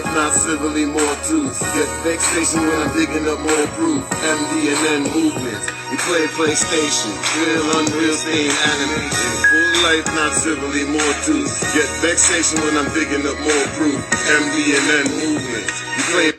life, not civilly, more truth. Get vexation when I'm digging up more proof. MD and N movements. We play PlayStation. Real, unreal, stain, animation. Full life, not civilly, more truth. Get vexation when I'm digging up more proof. MD and N movements. We play.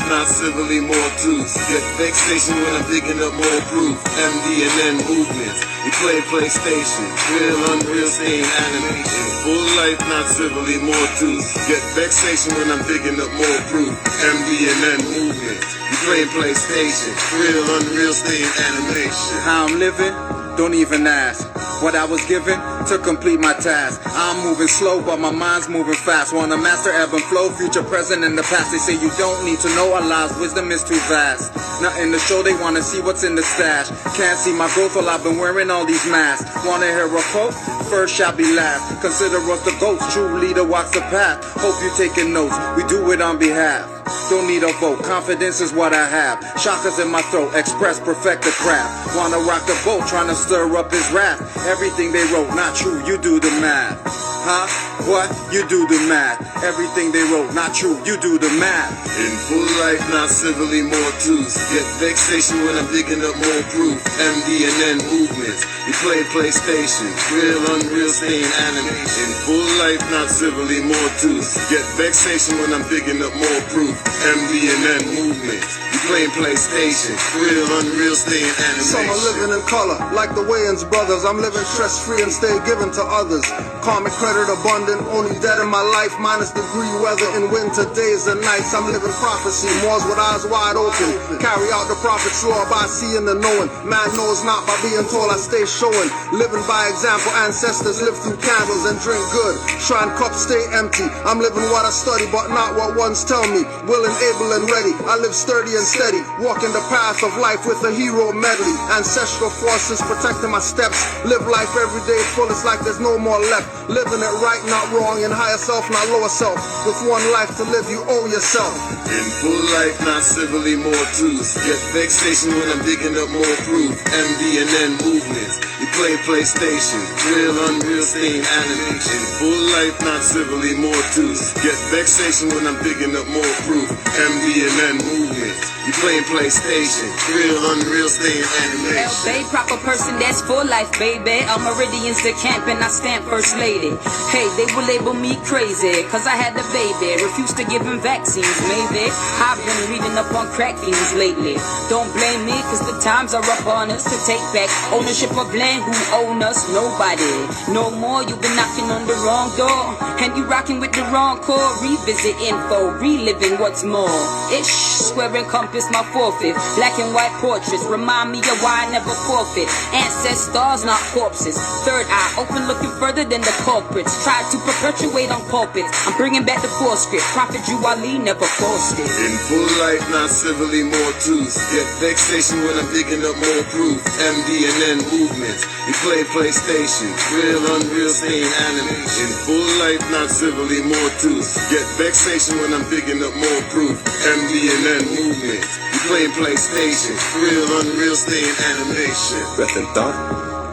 Not civilly, more truth. Get vexation when I'm digging up more proof. MD and N movements. We play PlayStation. Real, unreal, stain, animation. Full life, not civilly, more truth. Get vexation when I'm digging up more proof. MD and N movements. We play PlayStation. Real, unreal, stain, animation. How I'm living? Don't even ask. What I was given to complete my task. I'm moving slow, but my mind's moving fast. Wanna master ebb and flow, future, present, and the past. They say you don't need to know our lives, wisdom is too vast. Nothing to show, they wanna see what's in the stash. Can't see my growth while I've been wearing all these masks. Wanna hear a quote? First shall be last. Consider us the ghost, true leader walks the path. Hope you taking notes, we do it on behalf. Don't need a vote, confidence is what I have. Chakras in my throat, express, perfect the craft. Wanna rock the boat, trying to stir up his wrath. Everything they wrote, not true, you do the math. Huh? What? You do the math. Everything they wrote, not true, you do the math. In full life, not civilly, more truth. Get vexation when I'm digging up more proof. MD and N movements. We play PlayStation. Real, unreal, stain, animation. In full life, not civilly, more truth. Get vexation when I'm digging up more proof. MD and N movements. We play PlayStation. Real, unreal, stain, animation. Some are living in color, like the Wayans brothers. I'm living stress-free and stay given to others. Karmic credit abundant, only dead in my life, minus degree weather in winter days and nights. I'm living prophecy, Moors with eyes wide open. Carry out the prophet's law by seeing and knowing. Man knows not by being told, I stay showing. Living by example, ancestors live through candles and drink good. Shrine cups stay empty. I'm living what I study, but not what ones tell me. Willing, able, and ready. I live sturdy and steady, walking the path of life with a hero medley. Ancestral forces protecting my steps. Live life every day full, it's like there's no more left. Living it right, not wrong, in higher self, not lower self. With one life to live, you owe yourself. In full life, not civilly, more truth. Get vexation when I'm digging up more proof. MD and N movements. We play PlayStation. Real, unreal, stain, animation. In full life, not civilly, more truth. Get vexation when I'm digging up more proof. MD and N movements. You playing PlayStation. Real, unreal, stain, animation. Bay, proper person, that's full life, baby. I'm Meridian's the camp and I stand first lady. Hey, they will label me crazy, cause I had the baby. Refused to give him vaccines, maybe. I've been reading up on crack fiends lately. Don't blame me, cause the times are upon us to take back ownership of land. Who own us? Nobody. No more, you've been knocking on the wrong door. And you rocking with the wrong core. Revisit info, reliving what's more. Ish, square and compass, my forfeit. Black and white portraits, remind me of why I never forfeit. Ancestors, not corpses. Third eye, open looking further than the culprits. Try to perpetuate on pulpits. I'm bringing back the forescript. Prophet Juwali never forced it. In full life, not civilly, more truth. Get vexation when I'm digging up more proof. MD and N movements. We play PlayStation. Real, unreal, stain, animation. In full life, not civilly, more truth. Get vexation when I'm digging up more proof. MD and N movements. We play PlayStation. Real, unreal, stain, animation. Breath and thought?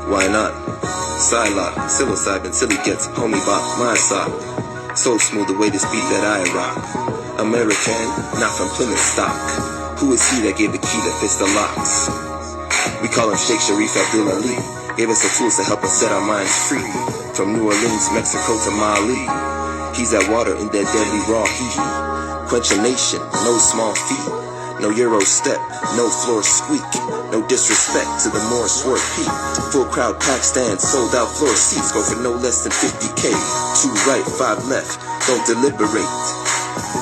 Why not? Psylocke, psilocybin till he gets homie bop, my sock. So smooth the way this beat that I rock. American, not from Plymouth stock. Who is he that gave the key that fits the locks? We call him Sheikh Sharif Abdul Ali. Gave us the tools to help us set our minds free. From New Orleans, Mexico to Mali. He's that water in that deadly raw heat. Quench a nation, no small feat. No Euro step, no floor squeak. No disrespect to the Moorish word peak. Full crowd pack stands, sold out floor seats. Go for no less than 50K. 2 right, 5 left, don't deliberate.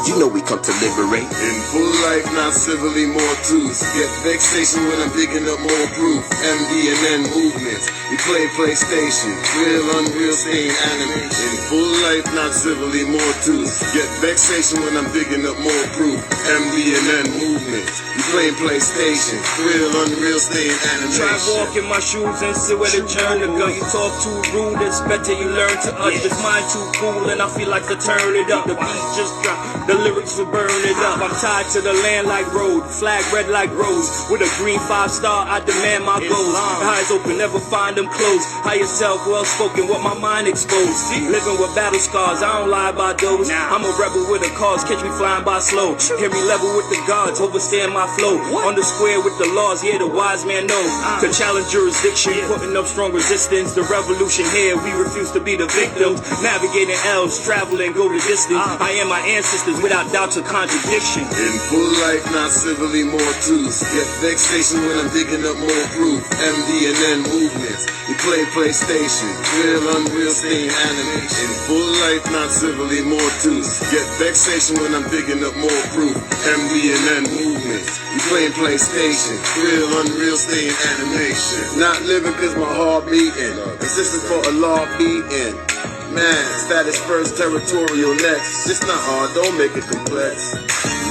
You know we come to liberate. In full life, not civilly, more truths. Get vexation when I'm digging up more proof. MD&N movements. We play PlayStation. Real, unreal, staying anime. In full life, not civilly, more truths. Get vexation when I'm digging up more proof. MD&N movements. We play PlayStation. Real, unreal, staying animation. Try walk in my shoes and see where they turn the gun. You talk too rude, it's better you learn to us. This mind too cool and I feel like to turn it up. The beat just dropped, the lyrics will burn it up. I'm tied to the land like road, flag red like rose. With a green 5-star, I demand my goals. Eyes open, never find them closed. Higher self, well spoken, what my mind exposed. Living with battle scars, I don't lie about those. I'm a rebel with a cause, catch me flying by slow. Hear me level with the gods, overstand my flow. On the square with the laws, yeah, the wise man knows. To challenge jurisdiction, putting up strong resistance. The revolution here, we refuse to be the victims. Navigating L's, traveling, go the distance. I am my ancestors without doubt or contradiction. In full life, not civilly, more truths. Get vexation when I'm digging up more proof. MD&N movements. We play PlayStation. Real, unreal, staying anime. In full life, not civilly, more truths. Get vexation when I'm digging up more proof. MD&N movements. We playing PlayStation. Real, unreal, staying animation. Not living cause my heart beating. Existing for a law beating. Man, status first, territorial next. It's not hard, don't make it complex.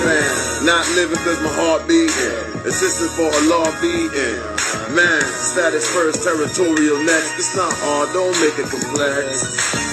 Man, not living cause my heart beating. Assisting for a law beating. Man, status first, territorial next. It's not hard, don't make it complex.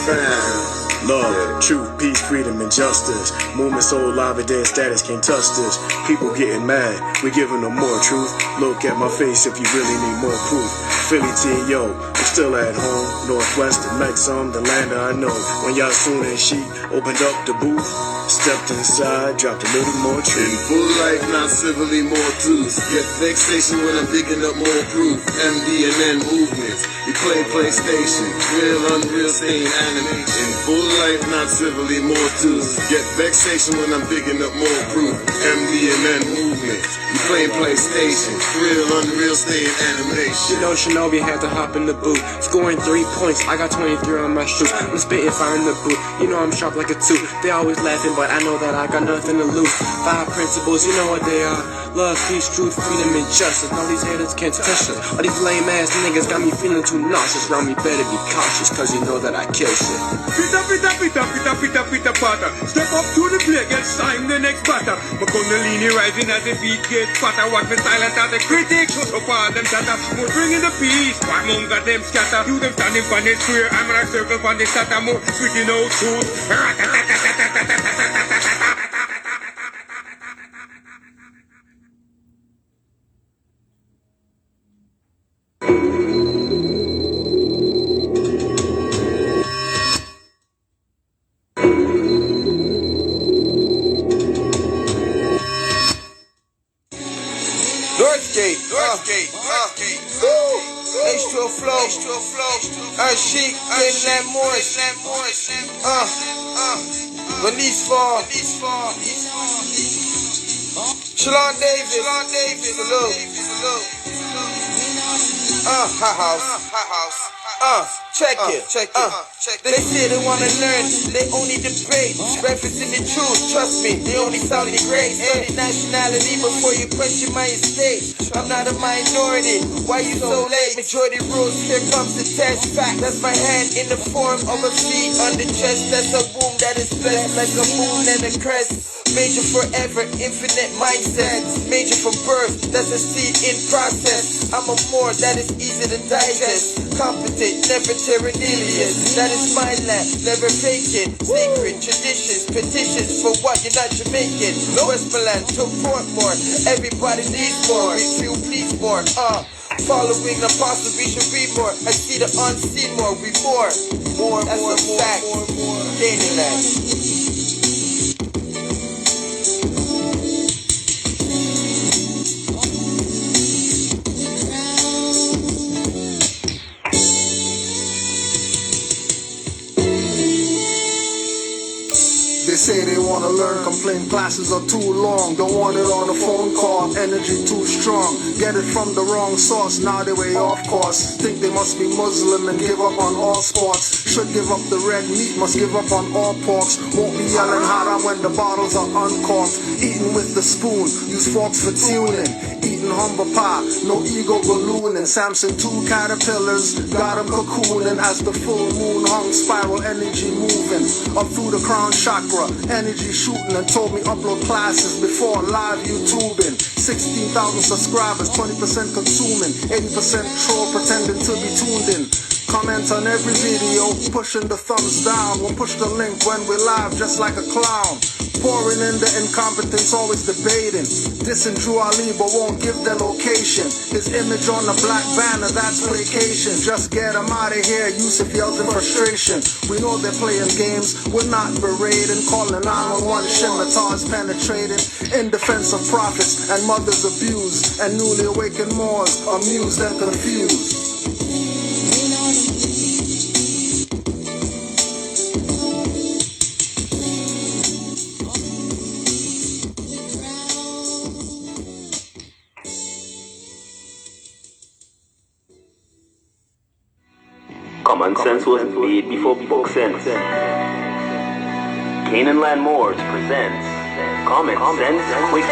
Man. Love, truth, peace, freedom, and justice. Movement so alive and dead status can't touch this. People getting mad, we giving them more truth. Look at my face if you really need more proof. Philly T, yo, I'm still at home. Northwest of Mexum, the land I know. When y'all soon and she opened up the booth, stepped inside, dropped a little more In truth. full life, not civilly, more truths. Get vexation when I'm digging up more proof. MD&N movements. We play PlayStation. Real, unreal, staying anime. In full life, not civilly, more truths. Get vexation when I'm digging up more proof. MD&N movements. We playing PlayStation. Real, unreal, staying animation. You know Shinobi had to hop in the booth. Scoring 3 points, I got 23 on my shoes. I'm spitting fire in the booth. You know I'm sharp like a 2. They always laughing, but I know that I got nothing to lose. 5 principles, you know what they are. Love, peace, truth, freedom, and justice. All these haters can't touch us. All these lame ass niggas got me feeling too nauseous. Round me better be cautious, cause you know that I kill shit. Pita, pata. Step up to the plate, get signed the next batter. My Kundalini rising as the feet get fatter. Watch me silent as the critics. Shut up all them chatter. More bringing the peace. Why mom got them scatter? You them standing on the square. I'm in a circle on the scatter. More sweeting out truth. H2O flow, Chic, Canaanland, moorish, Bernice Fall, Shalon Davis, salute, hot house, check it, they say they wanna learn, they only debate, referencing the truth, trust me, they only sound the grace, study nationality before you question my estate, I'm not a minority, why you so late, majority rules, here comes the test, fact, that's my hand in the form of a seed on the chest, that's a womb that is blessed like a moon and a crest. Major forever, infinite mindset. Major from birth, that's a seed in process. I'm a more that is easy to digest. Competent, never tyrannilious. That is my land, never faking. Sacred traditions, petitions for what you're not Jamaican. Westmoreland to Portmore, everybody needs more. We feel please more. Following the apostle, we should read more. I see the unseen more, we more. That's a fact. Canaanland. They say they wanna learn, complain classes are too long. Don't want it on a phone call, energy too strong. Get it from the wrong source, now they way off course. Think they must be Muslim and give up on all sports. Should give up the red meat, must give up on all porks. Won't be yelling haram when the bottles are uncorked. Eating with the spoon, use forks for tuning. Eating humble pie, no ego ballooning. Samson 2 caterpillars, got him cocooning. As the full moon hung, spiral energy moving. Up through the crown chakra, energy shooting. And told me upload classes before live YouTubing. 16,000 subscribers, 20% consuming. 80% troll pretending to be tuned in. Comment on every video, pushing the thumbs down. We'll push the link when we're live just like a clown. Pouring in the incompetence, always debating. Dissing Drew Ali but won't give their location. His image on the black banner, that's placation. Just get him out of here, Yusuf yells in frustration. We know they're playing games, we're not berating. Calling 911, scimitars penetrating. In defense of prophets and mothers abused. And newly awakened Moors, amused and confused. Common sense was made before book sense. Canaanland Moors presents Common Sense Quick.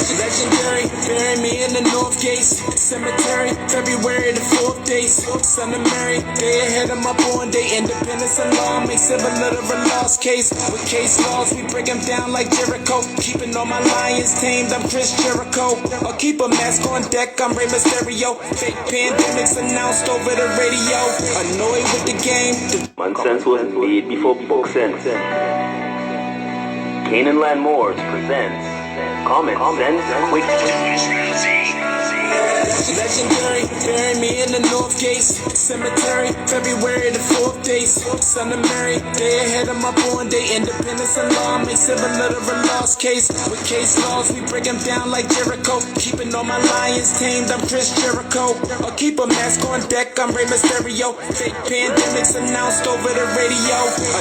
Legendary, bury me in the North Gates Cemetery, February the 4th days. Son of Mary, they ahead of my born day. Independence and law makes it a literal lost case. With case laws, we break them down like Jericho. Keeping all my lions tamed, I'm Chris Jericho. I'll keep a mask on deck, I'm Rey Mysterio. Fake pandemics announced over the radio. Annoyed with the game. Common sense was made before book sense. Canaanland Moors presents Common Sense Quick. Legendary, bury me in the North Gates Cemetery, February the 4th days. Son of Mary, they ahead of my born day. Independence and law makes it a literal lost case. With case laws, we break them down like Jericho. Keeping all my lions tamed, I'm Chris Jericho. I'll keep a mask on deck, I'm Rey Mysterio. Fake pandemics announced over the radio.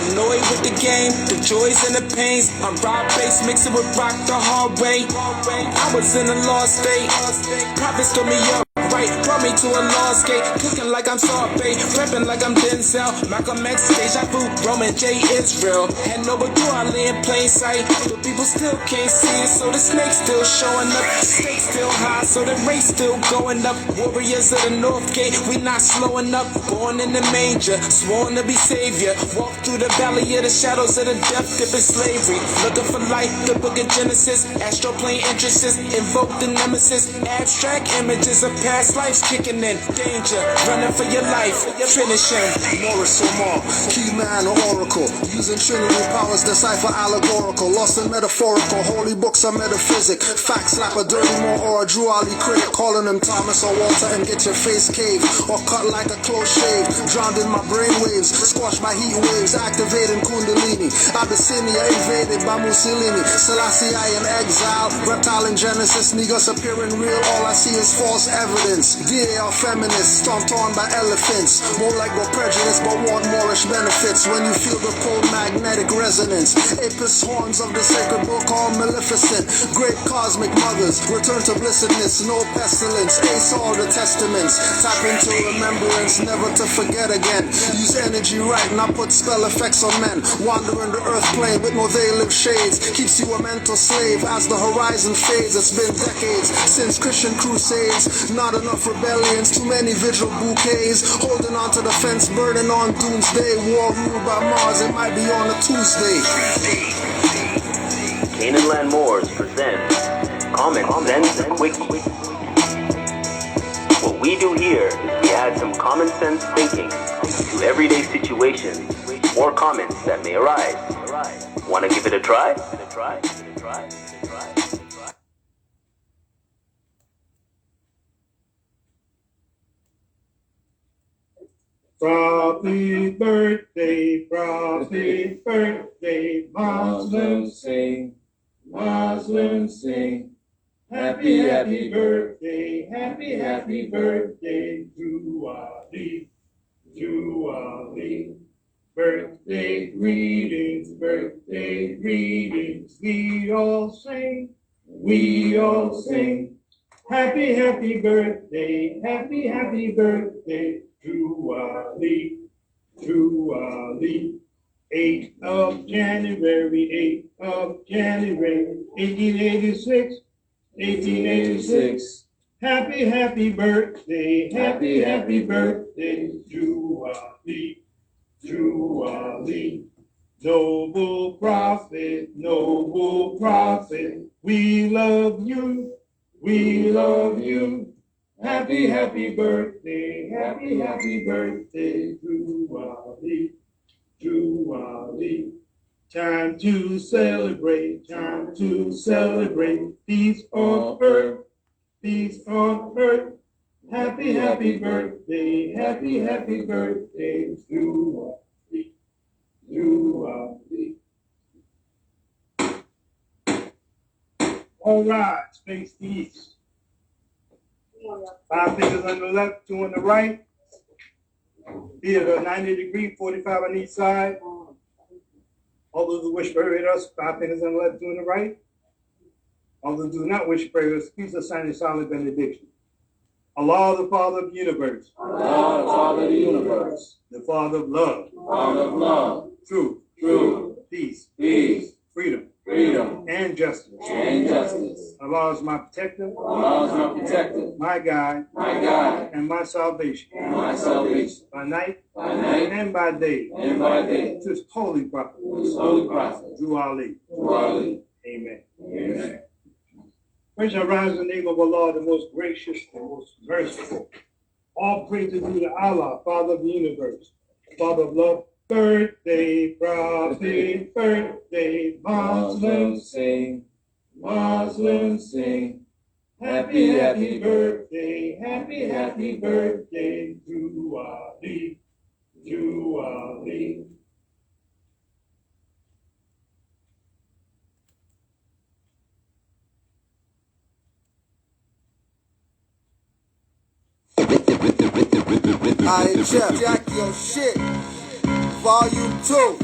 Annoyed with the game, the joys and the pains. I'm Rob Bass, mixing with rock the hard way. I was in a lost state, prophets told me up. Right, brought me to a lost gate, cooking like I'm Sorbet, rapping like I'm Denzel, Malcolm X, Deja Vu, Roman J. Israel. Had no but Ali in plain sight, but people still can't see it, so the snake still showing up. Stakes still high, so the race still going up. Warriors of the North Gate, we not slowing up. Born in the manger, sworn to be savior. Walk through the valley of the shadows of the death dip in slavery. Looking for light, the book of Genesis. Astral plane entrances, invoke the nemesis. Abstract images of past lives kicking in. Danger, running for your life. Finishing. Moorish or more, key man or oracle. Using Trinity powers, decipher allegorical. Lost and metaphorical, holy books are metaphysic. Fact slap a dirty more or a Drew Ali critic. Calling him Thomas or Walter and get your face caved. Or cut like a close shave. Drowned in my brainwaves, squashed by heat waves. Activating Kundalini. Abyssinia invaded by Mussolini. Selassie I in exile. Reptile in Genesis, niggas appearing real. All I see is false evidence. DA are feminists, stomped on by elephants. More like go prejudice, but want Moorish benefits. When you feel the cold magnetic resonance. Apis horns of the sacred book, all maleficent. Great cosmic mothers, return to blessedness. No pestilence, ace all the testaments. Tap into remembrance, never to forget again. Use energy right, not put spell effects on men. Wandering the earth plane with no veil of shades. Keeps you a mental slave as the horizon fades. It's been decades since Christian crusades. Not enough rebellions, too many vigil bouquets. Holding on to the fence, burning on doomsday. War ruled by Mars, it might be on a Tuesday. Canaanland Moors presents Common Sense Quick. What we do here is we add some common sense thinking to everyday situations or comments that may arise. Want to give it a try? Frothy birthday, Muslims sing, happy, happy birthday, happy birthday to Ali, Birthday greetings, birthday greetings. We all sing, we all sing. Happy, happy birthday to Ali, to Ali. 8th of January, 8th of January, 1886, 1886. Happy, happy birthday to Ali, to Ali. Noble prophet, we love you, we love you. Happy, happy birthday to Ali, to Ali. Time to celebrate, peace on earth, peace on earth. Happy, happy birthday to Ali, to Ali. All right, face the east. 5 fingers on the left, 2 on the right. Theater 90 degree, 45 on each side. All those who wish to pray with us, 5 fingers on the left, 2 on the right. All those who do not wish to pray with us, please assign a silent benediction. Allah, the Father of the universe. Allah, the Father of the universe. The Father of love. Father of love. Truth. Truth. Peace. Peace. Freedom. Freedom. And justice. And justice. Allah is my protector. Allah is my protector. My guide. My guide. And my salvation. And my salvation. By night. By night. And by day. And by day. To his holy prophet. To his holy prophet. Through Ali. Through Ali. Amen. Amen. Praise shall rise in the name of Allah, the most gracious and most merciful. All praises due to Allah, Father of the universe, Father of love. Birthday, prophet, birthday, Muslims sing, Muslims sing. Happy, happy birthday to Ali, to Ali. I Jeff, Jack your shit. Volume 2.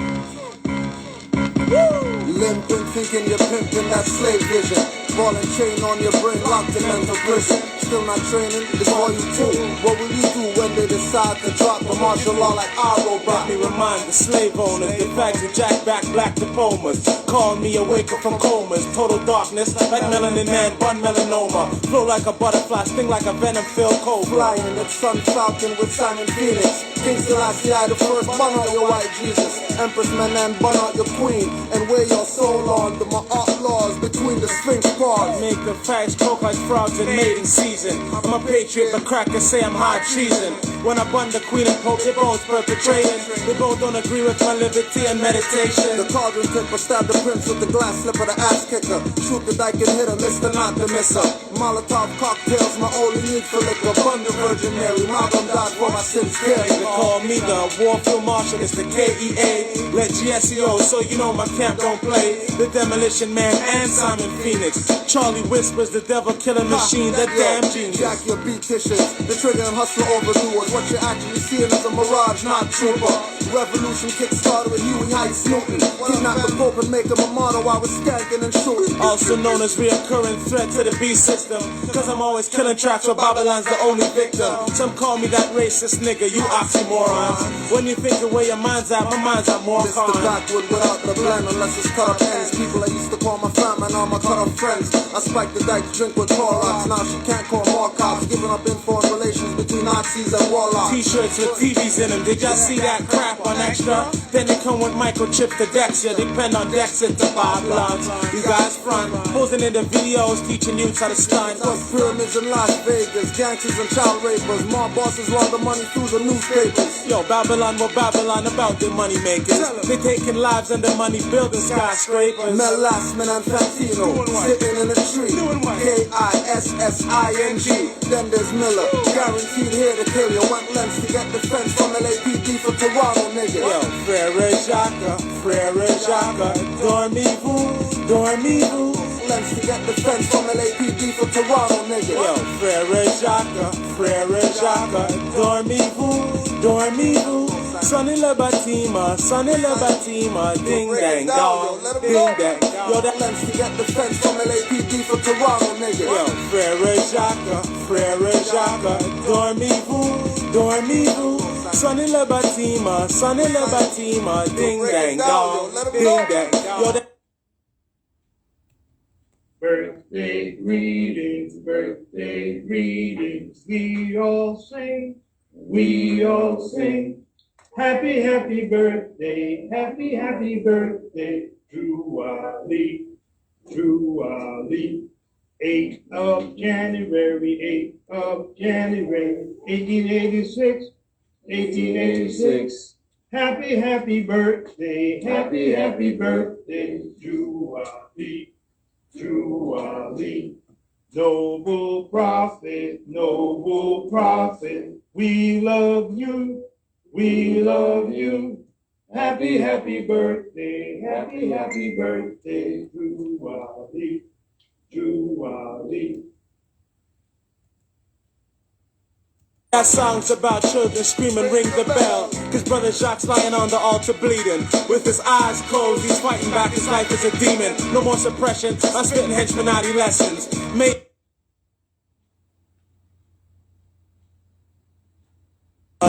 Limping, thinking you're pimping that slave vision. Ball and chain on your brain, locked in mental prison. Still not training, it's volume 2. What will you do when they decide to drop the martial law like our robot? Let me remind the slave owners, the fact that Jack back black diplomas. Call me awaker from comas, total darkness like melanin man, bun melanoma. Flow like a butterfly, sting like a venom-filled cobra. Flying at Sun Falcon with Simon Phoenix. King Selassie, the first bun out your white Jesus. Empress Menan, bun out your queen. And wear your soul on the art laws between the Sphinx bars. Make the facts croak like frogs in mating season. I'm a patriot, but crackers say I'm high treason. When I bun the queen and pope, they both perpetrating. They both don't agree with my liberty and meditation. The cauldron tipper stabbed the prince with the glass slipper, the ass kicker. Shoot the dyke and hit her, Mr. Not the misser. Molotov cocktails, my only need for liquor. Bun the Virgin Mary, Malcolm died for my sins carry. They call me the Warfield Marshal, it's the KEA. Let GSEO, so you know my camp don't play. The Demolition Man and Simon Phoenix. Charlie Whispers, the devil killing machine, that damn genius. Jack your beauticians, the trigger and hustler overdoers. What you're actually seeing is a mirage, not trooper. Revolution kick-started with Huey Heights Newton. Kidnap the Pope and make him a model while we're skanking and shooting. Also known as reoccurring threat to the beast system. Cause I'm always killing tracks where Babylon's the only victim. Some call me that racist nigga, you oxymorons. When you think of where your mind's at, my mind's at more Mr. Backwood without the blend unless it's cut up ends. People I used to call my fam and all my cut up friends. I spiked the dyke, drink with Clorox. Now she can't call more cops. Giving up info and relations between Nazis and warlocks. T-shirts with TVs in them, did y'all see that crap on Extra? Then they come with microchip to Dexia. Depend on Dexia to buy blogs. You guys front, posing in the videos, teaching youths how to stunt. Plus pyramids in Las Vegas, gangsters and child rapers. Mob bosses run the money through the newspapers. Yo, Babylon, what Babylon about their money makers? They taking lives and their money building skyscrapers. Mel Lastman and Fantino, sitting in a tree. K-I-S-S-I-N-G. Then there's Miller, guaranteed here to kill you. Went lengths to get defense from LAPD for Toronto, nigga. Yo, Frere Jaques, dormez-vous. Lengths to get defense from LAPD for Toronto, nigga. Yo, Frere Jaques, dormez-vous. Sonny Labatima, ding dang dong, ding dang. Yo, that lets to get the fence from LAPD for Toronto, nigga. Yo, Frere Jaques, dormez-vous. Sonny Labatima, ding dang dong, ding dang. Yo, that Birthday greetings, we all sing. Happy, happy birthday to Ali. 8th of January, 1886. Happy birthday to Ali. Noble prophet, we love you. Happy birthday to Ali. That song's about children screaming, ring the bell. Cause brother Jaques lying on the altar bleeding. With his eyes closed, he's fighting back, his life is a demon. No more suppression, I'm spitting henchmanati lessons.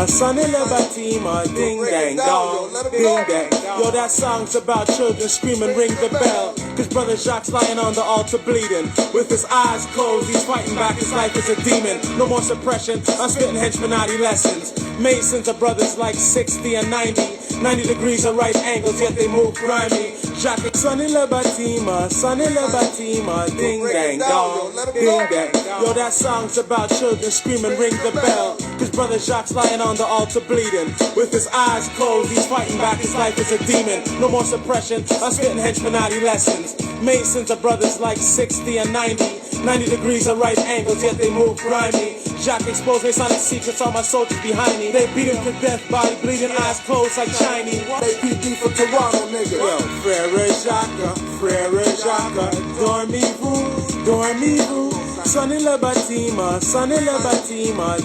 Sonny Labatima, ding dang dong, ding dang. Yo, that song's about children screaming, ring the bell. Cause brother Jaques lying on the altar bleeding. With his eyes closed, he's fighting back, his life is a demon. No more suppression, I'm spitting henchmanati lessons. Masons are brothers like 60 and 90. 90 degrees of right angles, yet they move grimy. Jaques, Sonny Labatima, ding dang dong, ding dang. Yo, that song's about children screaming, ring the bell. Cause brother Jaques lying on the altar bleeding. With his eyes closed, he's fighting back, his life is a demon. No more suppression, I'm spitting henchmanati lessons. Masons are brothers like 60 and 90. 90 degrees of right angles, yet they move grimy. Jaques exposed Masonic secrets, all my soldiers behind me. They beat him to death, body bleeding, eyes closed like Chinese. They PD for Toronto, nigga. Yo, Frere Jaques, dormez-vous. Sonny Labatima,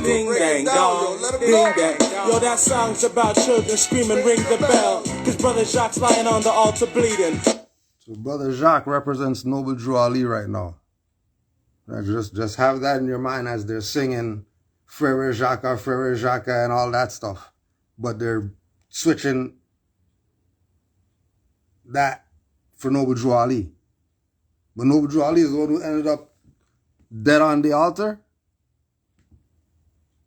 ding dang dong, ding dang. Yo, that song's about children screaming, ring the bell. Cause brother Jaques lying on the altar bleeding. So brother Jaques represents Noble Drew Ali right now. Just have that in your mind as they're singing Frere Jaques and all that stuff. But they're switching that for Noble Drew Ali. But Noble Drew Ali is the one who ended up dead on the altar.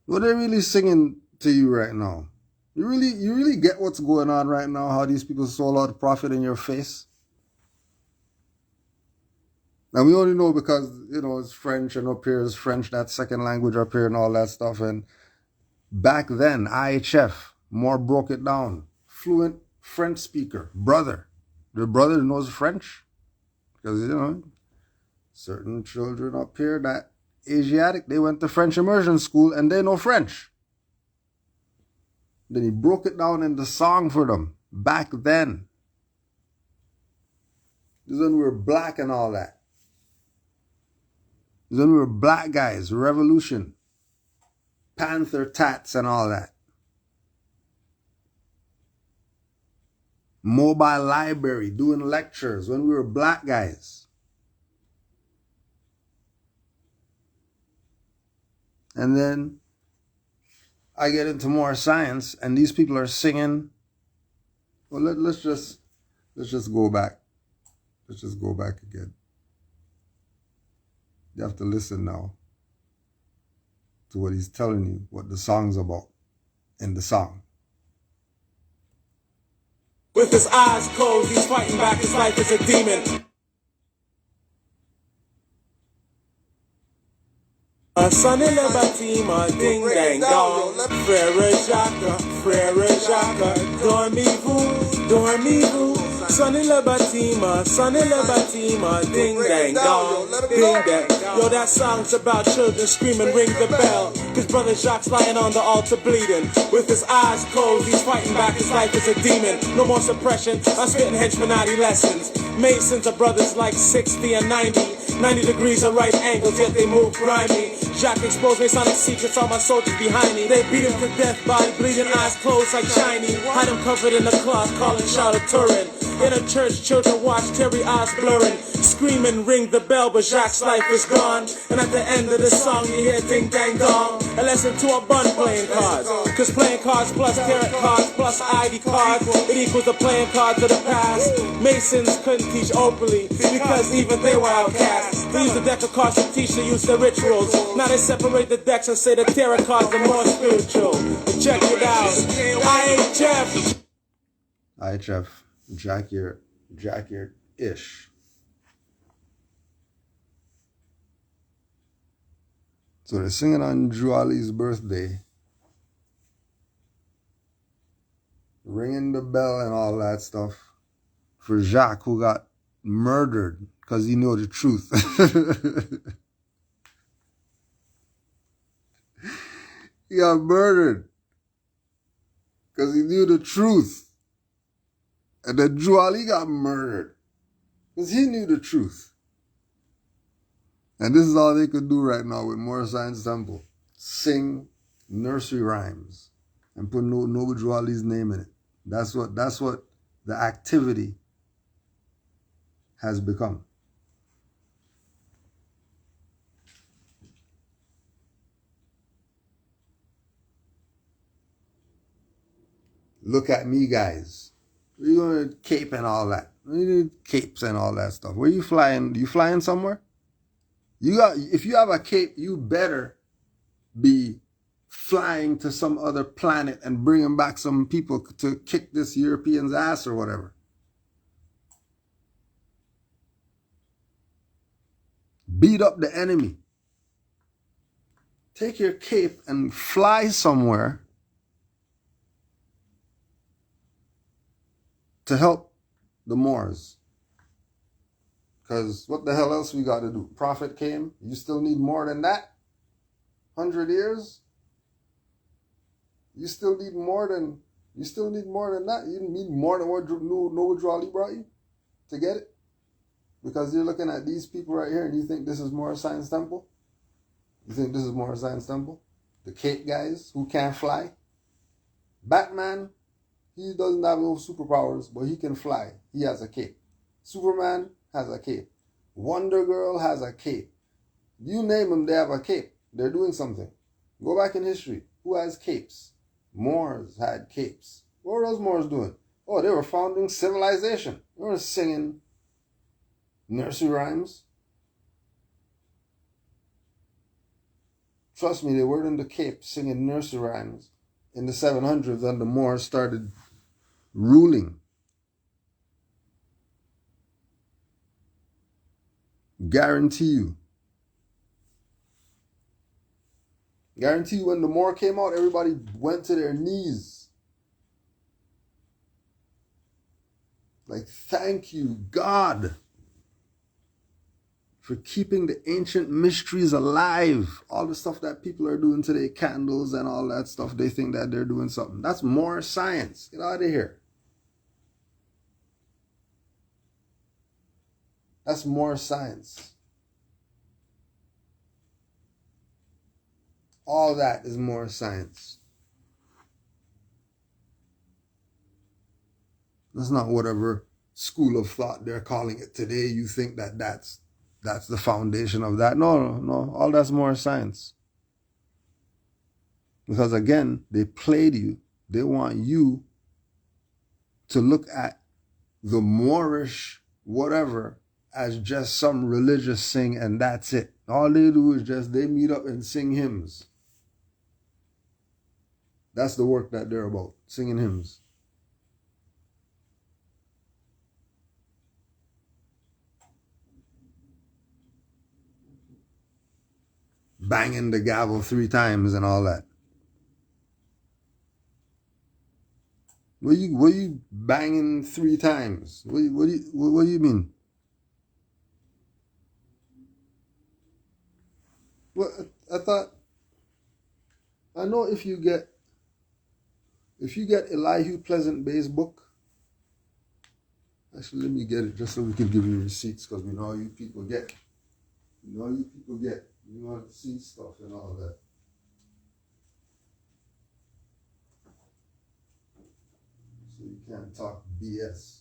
What are they really singing to you right now? You really get what's going on right now, how these people sold out profit in your face? And we only know because, it's French and up here is French, that second language up here and all that stuff. And back then, IHF, more broke it down. Fluent French speaker, brother. The brother knows French. Because, certain children up here that Asiatic, they went to French immersion school and they know French. Then he broke it down in the song for them back then. This is when we were black and all that. This is when we were black guys, revolution, Panther tats and all that. Mobile library, doing lectures when we were black guys. And then I get into more science, and these people are singing. Well, let's just go back. Let's just go back again. You have to listen now to what he's telling you, what the song's about in the song. With his eyes closed, he's fighting back, his life is a demon. Sonny Labatima, ding dang dong, Frere Jaques, dormez-vous. Sonny Labatima, ding dang dong, ding dang. Yo, that song's about children screaming, ring the bell. Cause brother Jaques lying on the altar bleeding. With his eyes closed, he's fighting back, his life is a demon. No more suppression, I'm spitting henchmanati lessons. Masons are brothers like 60 and 90. 90 degrees at right angles, yet they move grimy. Jaques exposed me sonic secrets, all my soldiers behind me. They beat him to death, body bleeding, eyes closed like shiny. Hide him covered in a cloth, calling Charlotte Turin. In a church, children watch, teary eyes blurring. Screaming, ring the bell, but Jaques' life is gone. And at the end of the song, you hear ding dang dong. A lesson to a bun playing cards. Cause playing cards plus tarot cards plus ID cards, it equals the playing cards of the past. Masons couldn't teach openly because even they were outcasts. They used the deck of cards to teach the use their rituals. Now they separate the decks and say the tarot cards are more spiritual. Check it out. I ain't Jeff. All right, Jeff. Jack-ish. So they're singing on Juali's birthday, ringing the bell and all that stuff for Jaques, who got murdered because he knew the truth. He got murdered because he knew the truth. And then Juali got murdered because he knew the truth. And this is all they could do right now with Moorish Temple. Sing nursery rhymes and put Noble Juali's name in it. That's what the activity has become. Look at me, guys. Where you going to cape and all that? You need capes and all that stuff. Where you flying? You flying somewhere? If you have a cape, you better be flying to some other planet and bringing back some people to kick this European's ass or whatever. Beat up the enemy. Take your cape and fly somewhere to help the Moors. Because what the hell else we got to do? Prophet came. You still need more than that? 100 years? You still need more than that? You need more than what Noble Juali brought you to get it? Because you're looking at these people right here and you think this is Moorish Temple? You think this is Moorish Temple? The Cape guys who can't fly? Batman, he doesn't have no superpowers, but he can fly. He has a cape. Superman has a cape. Wonder Girl has a cape. You name them, they have a cape. They're doing something. Go back in history. Who has capes? Moors had capes. What were those Moors doing? Oh, they were founding civilization. They were singing nursery rhymes. Trust me, they were in the Cape singing nursery rhymes in the 700s and the Moors started ruling. Guarantee you when the Moor came out, everybody went to their knees. Like, thank you, God, for keeping the ancient mysteries alive. All the stuff that people are doing today, candles and all that stuff, they think that they're doing something. That's more science. Get out of here. That's more science. All that is more science. That's not whatever school of thought they're calling it today. You think that that's the foundation of that. No. All that's more science. Because again, they played you. They want you to look at the Moorish whatever as just some religious thing and that's it. All they do is just they meet up and sing hymns. That's the work that they're about, singing hymns. Banging the gavel 3 times and all that. What you banging 3 times? What do you mean? Well, I know if you get Elihu Pleasant Bay's book, actually let me get it just so we can give you receipts because we know how you people get. You know, you people get, you want to see stuff and all that. So you can't talk BS.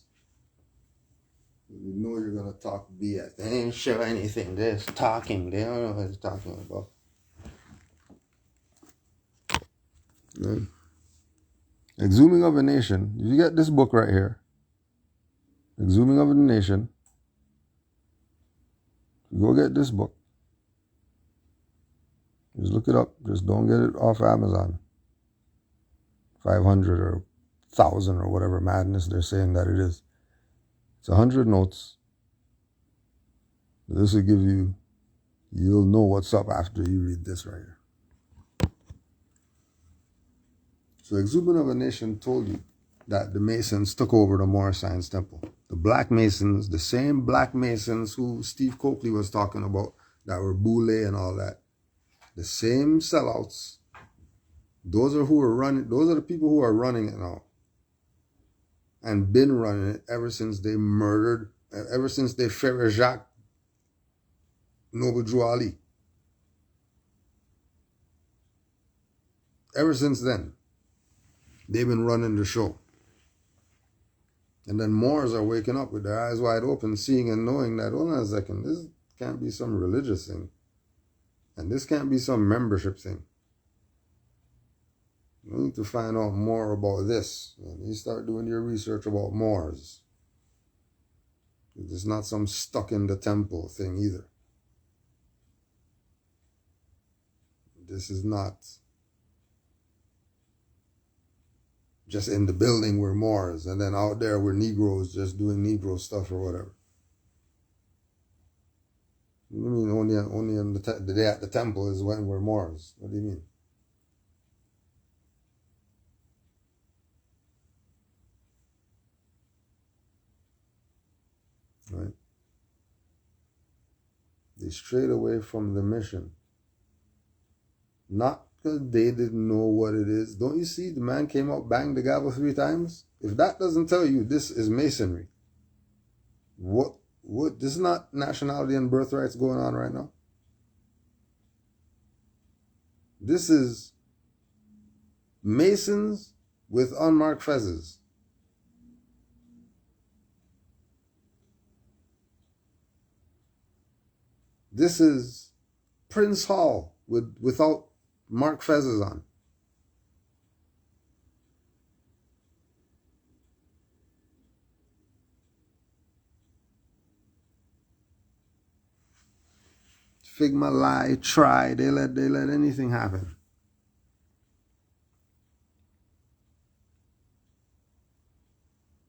You know you're going to talk BS. They ain't show anything. They're just talking. They don't know what they're talking about. Right. Exhuming of a Nation. You get this book right here. Exhuming of a Nation. Go get this book. Just look it up. Just don't get it off Amazon. 500 or 1,000 or whatever madness they're saying that it is. It's 100 notes. This will give you, you'll know what's up after you read this right here. So Exhuming of a Nation told you that the Masons took over the Moorish Science Temple. The Black Masons, the same Black Masons who Steve Coakley was talking about, that were Boule and all that. The same sellouts. Those are who are running, those are the people who are running it now. And been running it ever since they murdered, ever since they Frere Jaques Noble Drew Ali. Ever since then, they've been running the show. And then Moors are waking up with their eyes wide open, seeing and knowing that, hold on a second, this can't be some religious thing. And this can't be some membership thing. You need to find out more about this. And you start doing your research about Moors. It's not some stuck in the temple thing either. This is not just in the building we're Moors, and then out there we're Negroes just doing Negro stuff or whatever. What do you mean only on the day at the temple is when we're Moors? What do you mean? Right? They strayed away from the mission. Not because they didn't know what it is. Don't you see the man came out, banged the gavel 3 times? If that doesn't tell you this is masonry, what this is not nationality and birthrights going on right now. This is Masons with unmarked fezzes. This is Prince Hall without marked fezzes on. Figma, lie, try, they let anything happen.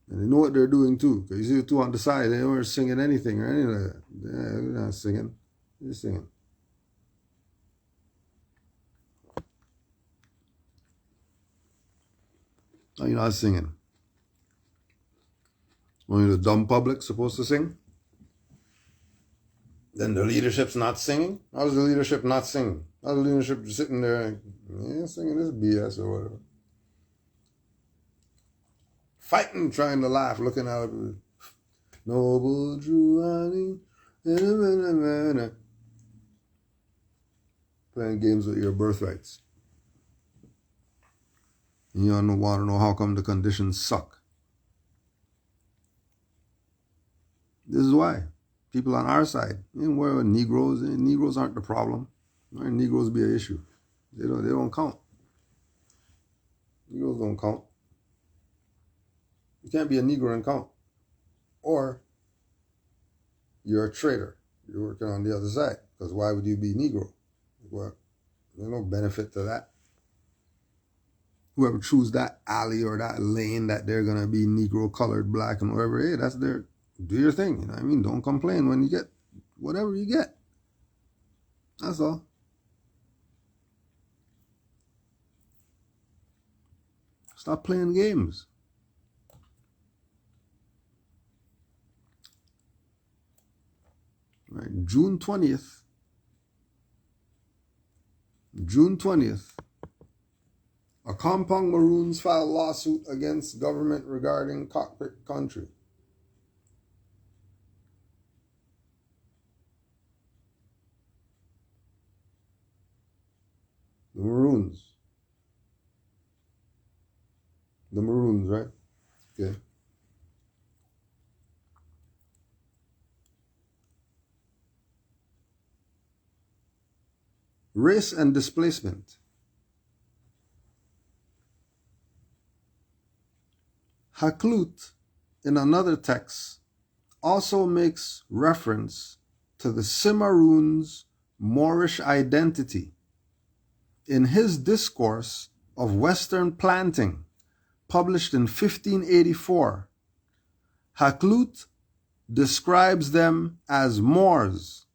And they know what they're doing too. Because you see the two on the side, they weren't singing anything or anything like that. Yeah, they're not singing. They're singing. No, you're not singing. Only the dumb public supposed to sing? Then the leadership's not singing? How's the leadership not singing? How's the leadership sitting there singing this BS or whatever? Fighting, trying to laugh, looking at it. Noble Drew, playing games with your birthrights. And you don't want to know how come the conditions suck. This is why. People on our side, we're Negroes. Negroes aren't the problem. Why Negroes be an issue? They don't count. Negroes don't count. You can't be a Negro and count. Or you're a traitor. You're working on the other side. Because why would you be Negro? Well, there's no benefit to that. Whoever choose that alley or that lane that they're going to be Negro, colored, black, and whatever, hey, that's their, do your thing. You know what I mean? Don't complain when you get whatever you get. That's all. Stop playing games. Right, June 20th, a compound Maroons filed lawsuit against government regarding cockpit country. The Maroons. The Maroons, right? Okay. Race and displacement. Haklut, in another text, also makes reference to the Cimarroons' Moorish identity. In his discourse of Western planting, published in 1584, Haklut describes them as Moors,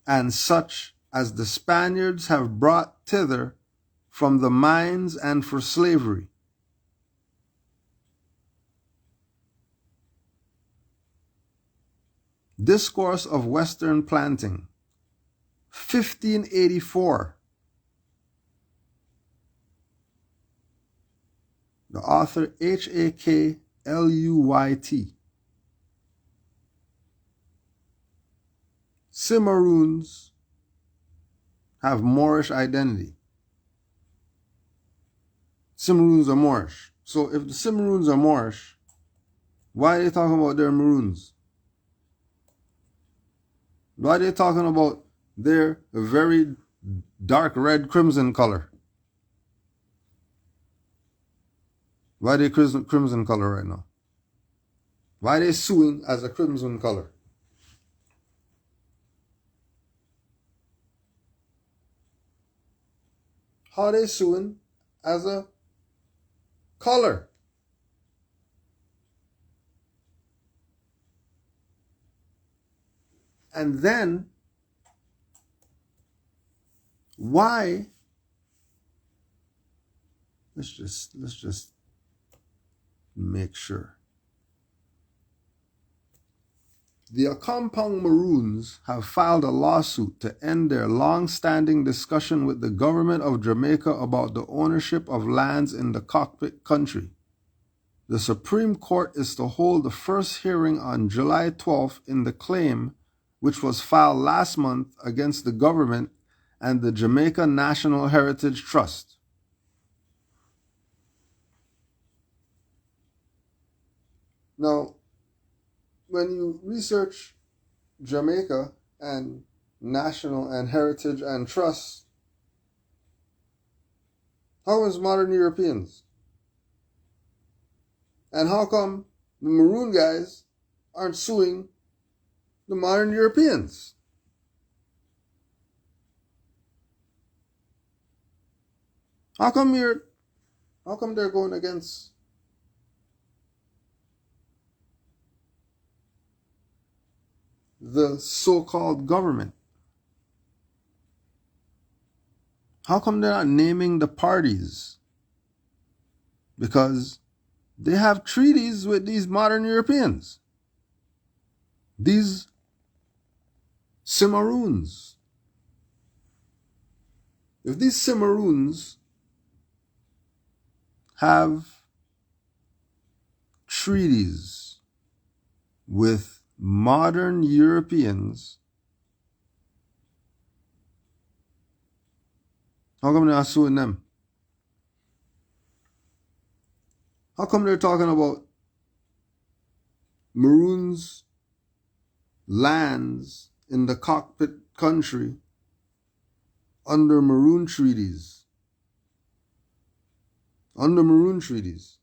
and such as the Spaniards have brought thither from the mines and for slavery. Discourse of Western Planting, 1584. The author Haklut. Cimarroons have Moorish identity. Cimarroons are Moorish. So if the Cimarroons are Moorish, why are they talking about their Maroons? Why are they talking about their very dark red crimson color? Why are they crimson color right now? Why are they suing as a crimson color? How are they suing as a color? And then, why? Let's just make sure. The Accompong Maroons have filed a lawsuit to end their long-standing discussion with the government of Jamaica about the ownership of lands in the cockpit country. The Supreme Court is to hold the first hearing on July 12th in the claim, which was filed last month against the government and the Jamaica National Heritage Trust. Now, when you research Jamaica and national and heritage and trust, how is modern Europeans? And how come the Maroon guys aren't suing the modern Europeans? How come they're going against the so-called government? How come they're not naming the parties? Because they have treaties with these modern Europeans. These Cimarroons. If these Cimarroons have treaties with modern Europeans, how come they're not suing them? How come they're talking about Maroons' lands in the cockpit country under Maroon treaties? Under Maroon treaties.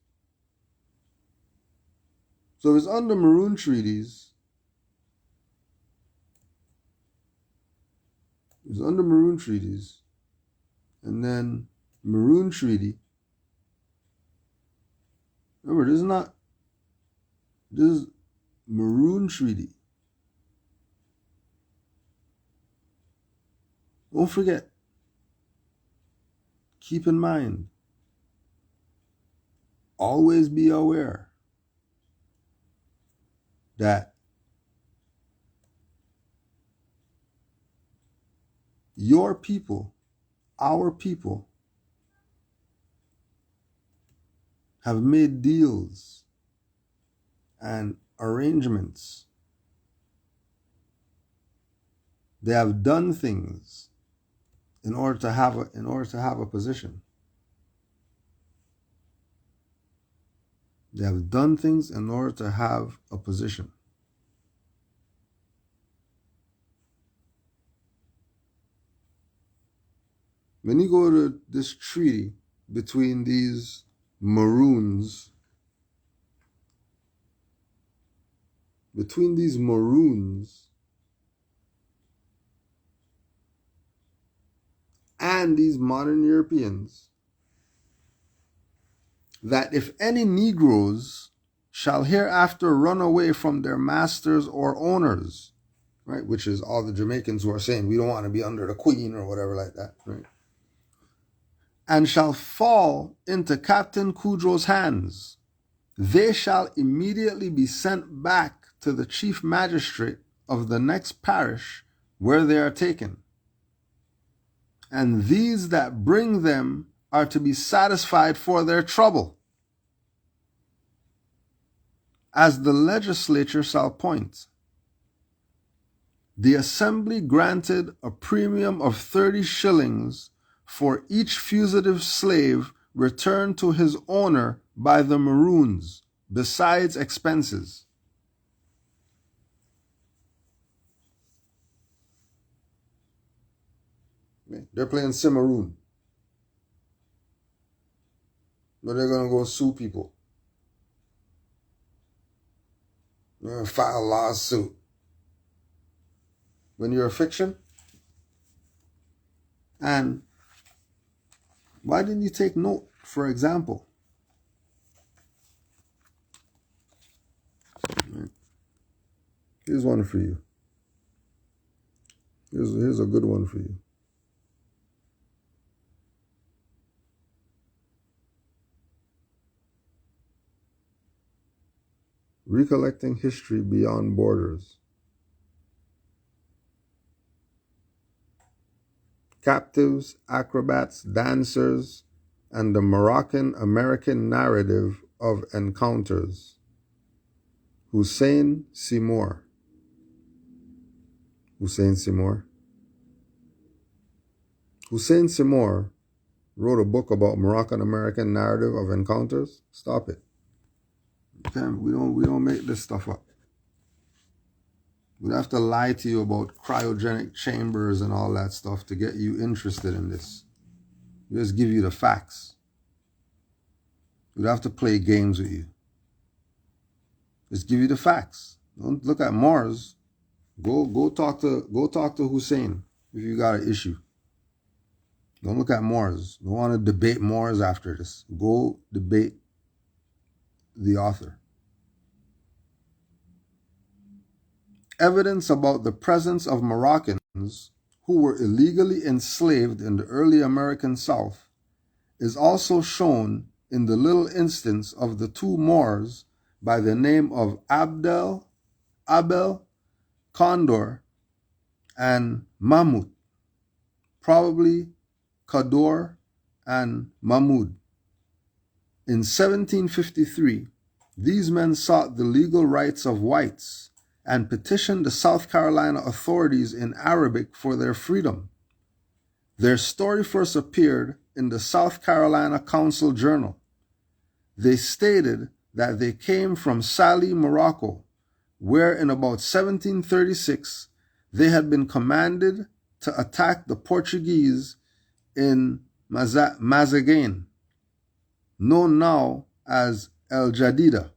So if it's under Maroon treaties, and then Maroon treaty. Remember, this is Maroon treaty. Don't forget. Keep in mind. Always be aware that your people, our people, have made deals and arrangements. They have done things in order to have a position. They have done things in order to have a position. When you go to this treaty between these Maroons, and these modern Europeans, that if any Negroes shall hereafter run away from their masters or owners, right, which is all the Jamaicans who are saying we don't want to be under the Queen or whatever like that, right, and shall fall into Captain Kudro's hands, they shall immediately be sent back to the chief magistrate of the next parish where they are taken. And these that bring them are to be satisfied for their trouble, as the legislature shall appoint. The assembly granted a premium of 30 shillings for each fugitive slave returned to his owner by the Maroons, besides expenses. They're playing Maroon. But they're going to go sue people. They're going to file a lawsuit. When you're a fiction? And why didn't you take note, for example? Here's one for you. Here's a good one for you. Recollecting history beyond borders. Captives, acrobats, dancers, and the Moroccan-American narrative of encounters. Hussein Seymour. Hussein Seymour wrote a book about Moroccan-American narrative of encounters. Stop it. We don't make this stuff up. We don't have to lie to you about cryogenic chambers and all that stuff to get you interested in this. We just give you the facts. We don't have to play games with you. Just give you the facts. Don't look at Mars. Go talk to Hussein if you got an issue. Don't look at Mars. Don't want to debate Mars after this. Go debate the author. Evidence about the presence of Moroccans who were illegally enslaved in the early American South is also shown in the little instance of the two Moors by the name of Abel, Condor, and Mahmud, probably Kador and Mahmud. In 1753, these men sought the legal rights of whites and petitioned the South Carolina authorities in Arabic for their freedom. Their story first appeared in the South Carolina Council Journal. They stated that they came from Salé, Morocco, where in about 1736 they had been commanded to attack the Portuguese in Mazagain, known now as El Jadida.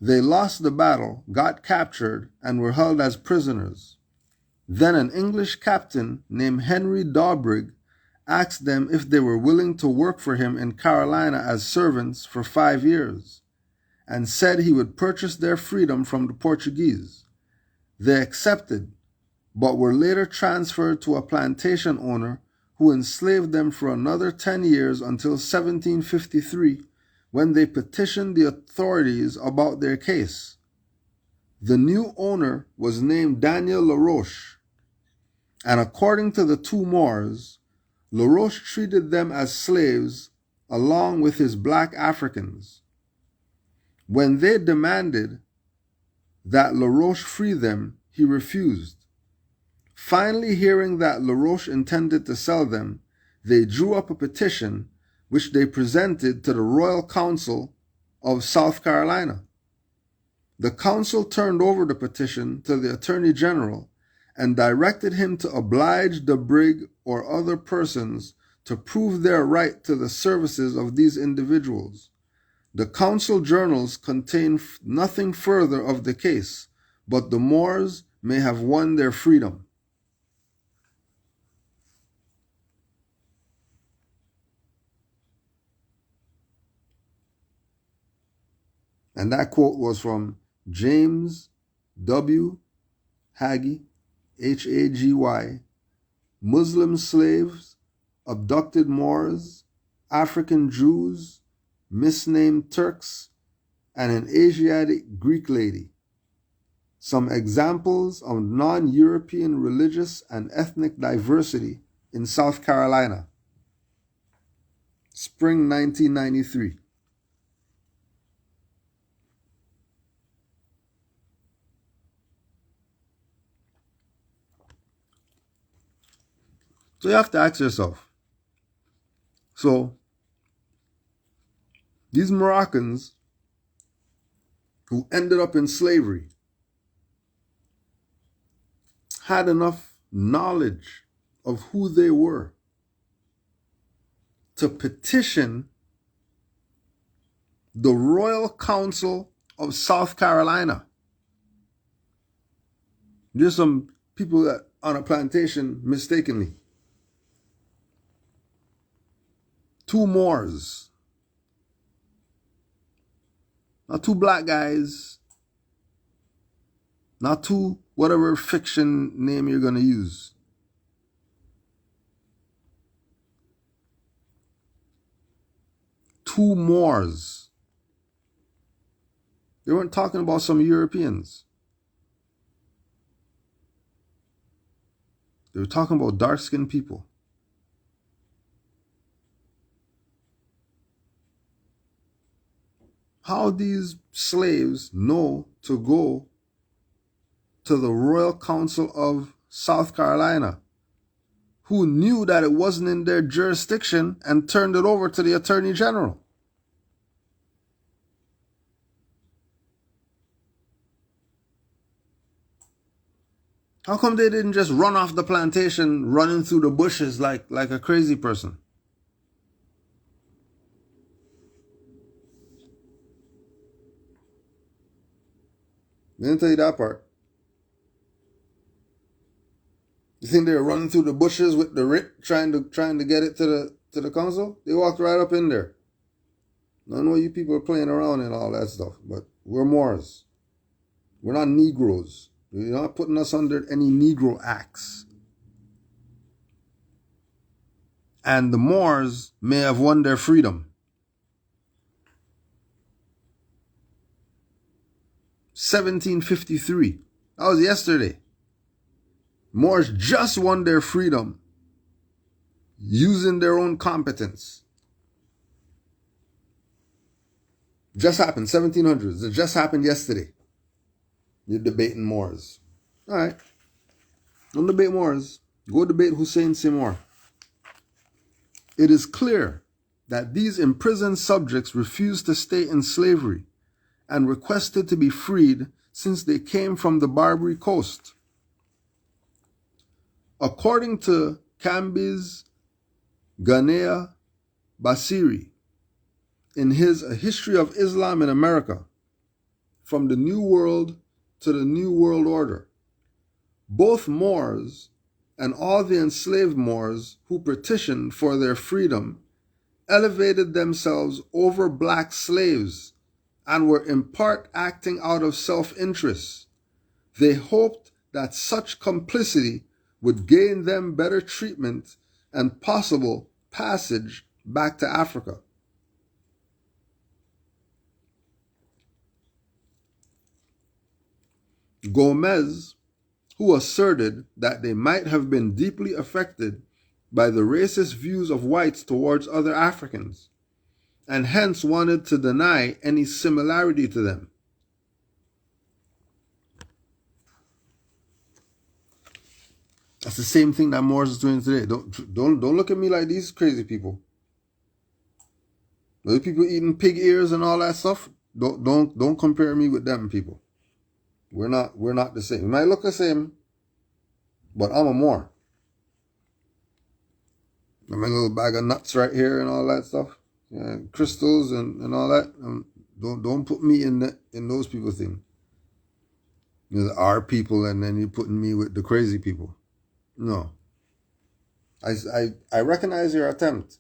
They lost the battle, got captured, and were held as prisoners. Then an English captain named Henry Dawbrigg asked them if they were willing to work for him in Carolina as servants for 5 years, and said he would purchase their freedom from the Portuguese. They accepted, but were later transferred to a plantation owner who enslaved them for another 10 years until 1753, when they petitioned the authorities about their case. The new owner was named Daniel LaRoche, and according to the two Moors, LaRoche treated them as slaves along with his black Africans. When they demanded that LaRoche free them, he refused. Finally hearing that Laroche intended to sell them, they drew up a petition which they presented to the Royal Council of South Carolina. The council turned over the petition to the Attorney General and directed him to oblige the brig or other persons to prove their right to the services of these individuals. The council journals contain nothing further of the case, but the Moors may have won their freedom. And that quote was from James W. Haggy, Hagy, Muslim slaves, abducted Moors, African Jews, misnamed Turks, and an Asiatic Greek lady. Some examples of non-European religious and ethnic diversity in South Carolina. Spring 1993. So you have to ask yourself, so these Moroccans who ended up in slavery had enough knowledge of who they were to petition the Royal Council of South Carolina. There's some people that on a plantation mistakenly. 2 Moors. Not 2 black guys. Not 2 whatever fiction name you're going to use. Two Moors. They weren't talking about some Europeans. They were talking about dark-skinned people. How these slaves know to go to the Royal Council of South Carolina, who knew that it wasn't in their jurisdiction and turned it over to the Attorney General? How come they didn't just run off the plantation, running through the bushes like a crazy person? They didn't tell you that part. You think they were running through the bushes with the writ, trying to get it to the council? They walked right up in there. I know you people are playing around and all that stuff, but we're Moors. We're not Negroes. You're not putting us under any Negro acts. And the Moors may have won their freedom. 1753. That was yesterday. Moors just won their freedom using their own competence. Just happened, 1700s. It just happened yesterday. You're debating Moors. All right. Don't debate Moors. Go debate Hussein Seymour. It is clear that these imprisoned subjects refused to stay in slavery and requested to be freed since they came from the Barbary coast. According to Camby's Ghanea Basiri, in his A History of Islam in America, From the New World to the New World Order, both Moors and all the enslaved Moors who petitioned for their freedom elevated themselves over black slaves and were in part acting out of self-interest. They hoped that such complicity would gain them better treatment and possible passage back to Africa. Gomez, who asserted that they might have been deeply affected by the racist views of whites towards other Africans, and hence wanted to deny any similarity to them. That's the same thing that Moors is doing today. Don't look at me like these crazy people. Those people eating pig ears and all that stuff. Don't compare me with them people. We're not the same. We might look the same, but I'm a Moor. I'm a little bag of nuts right here and all that stuff. Yeah, crystals and all that. Don't put me in those people thing. You know, our people, and then you're putting me with the crazy people. No. I recognize your attempt,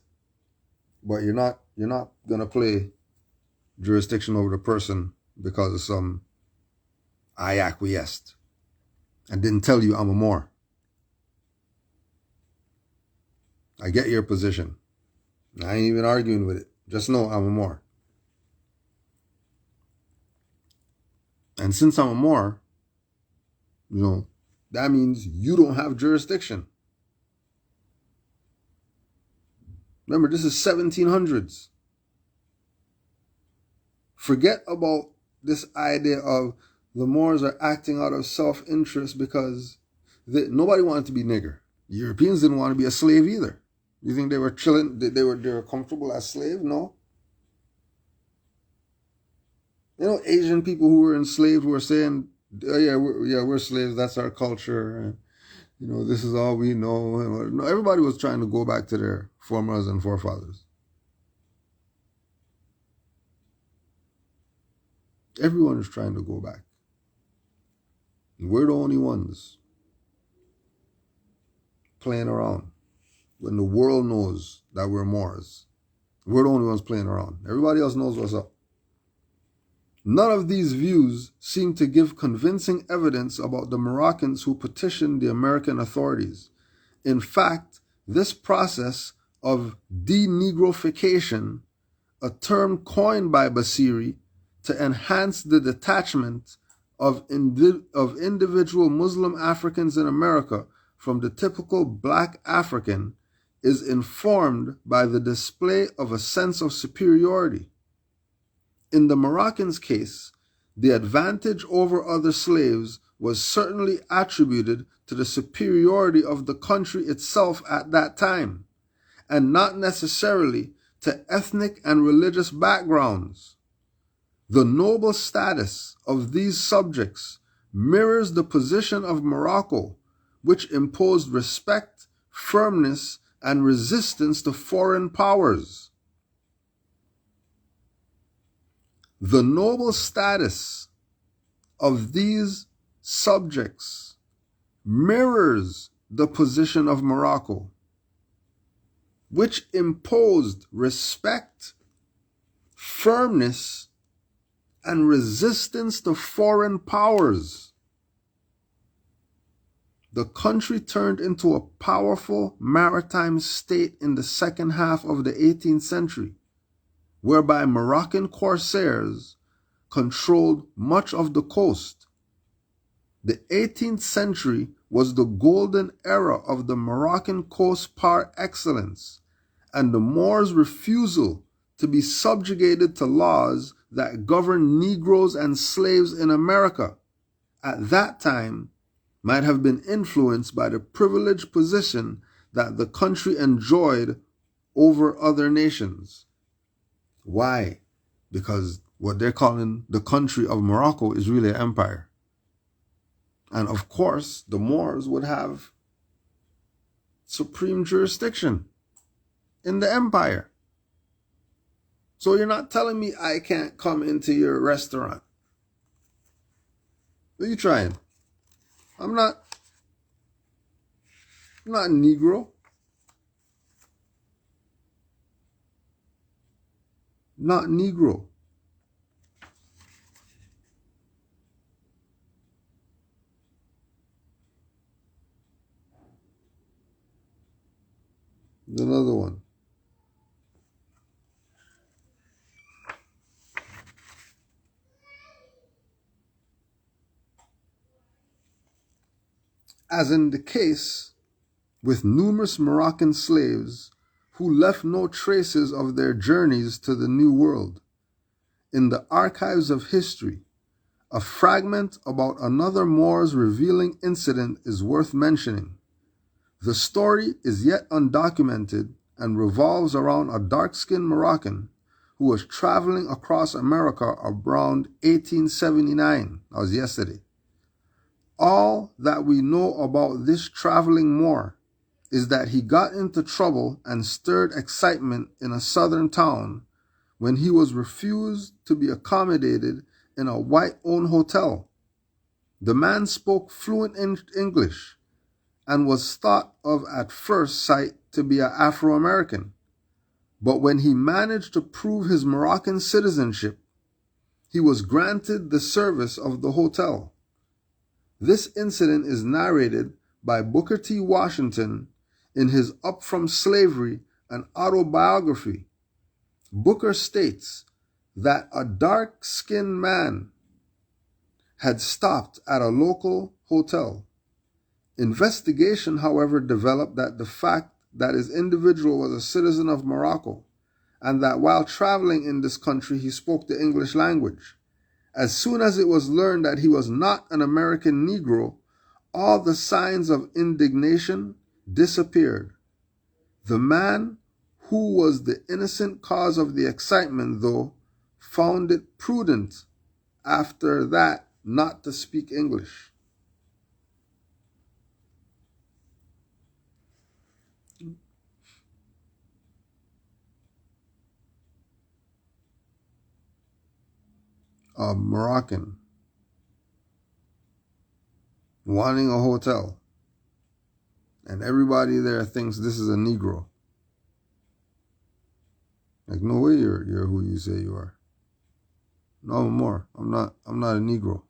but you're not gonna play jurisdiction over the person because of some I acquiesced and didn't tell you I'm a Moor. I get your position. I ain't even arguing with it. Just know I'm a Moor. And since I'm a Moor, you know, that means you don't have jurisdiction. Remember, this is 1700s. Forget about this idea of the Moors are acting out of self-interest because nobody wanted to be nigger. Europeans didn't want to be a slave either. You think they were chilling? They were comfortable as slaves? No. You know, Asian people who were enslaved were saying, oh, we're slaves. That's our culture. And, you know, this is all we know. No, everybody was trying to go back to their foremothers and forefathers. Everyone is trying to go back. We're the only ones playing around. When the world knows that we're Moors, we're the only ones playing around. Everybody else knows what's up. None of these views seem to give convincing evidence about the Moroccans who petitioned the American authorities. In fact, this process of denegrification, a term coined by Basiri to enhance the detachment of individual Muslim Africans in America from the typical black African, is informed by the display of a sense of superiority. In the Moroccans' case, the advantage over other slaves was certainly attributed to the superiority of the country itself at that time, and not necessarily to ethnic and religious backgrounds. The noble status of these subjects mirrors the position of Morocco, which imposed respect, firmness, and resistance to foreign powers. The noble status of these subjects mirrors the position of Morocco, which imposed respect, firmness, and resistance to foreign powers. The country turned into a powerful maritime state in the second half of the 18th century, whereby Moroccan corsairs controlled much of the coast. The 18th century was the golden era of the Moroccan coast par excellence, and the Moors' refusal to be subjugated to laws that governed Negroes and slaves in America at that time might have been influenced by the privileged position that the country enjoyed over other nations. Why? Because what they're calling the country of Morocco is really an empire. And of course, the Moors would have supreme jurisdiction in the empire. So you're not telling me I can't come into your restaurant. What are you trying? I'm not Negro. Not Negro. There's another one. As in the case with numerous Moroccan slaves who left no traces of their journeys to the New World, in the archives of history, a fragment about another Moor's revealing incident is worth mentioning. The story is yet undocumented and revolves around a dark-skinned Moroccan who was traveling across America around 1879. That was yesterday. All that we know about this traveling Moor is that he got into trouble and stirred excitement in a southern town when he was refused to be accommodated in a white-owned hotel. The man spoke fluent English and was thought of at first sight to be an Afro-American. But when he managed to prove his Moroccan citizenship, he was granted the service of the hotel. This incident is narrated by Booker T. Washington in his Up From Slavery, an autobiography. Booker states that a dark-skinned man had stopped at a local hotel. Investigation, however, developed that the fact that his individual was a citizen of Morocco and that while traveling in this country he spoke the English language. As soon as it was learned that he was not an American Negro, all the signs of indignation disappeared. The man who was the innocent cause of the excitement, though, found it prudent after that not to speak English. A Moroccan wanting a hotel, and everybody there thinks this is a Negro. Like, no way you're who you say you are. No more. I'm not a Negro.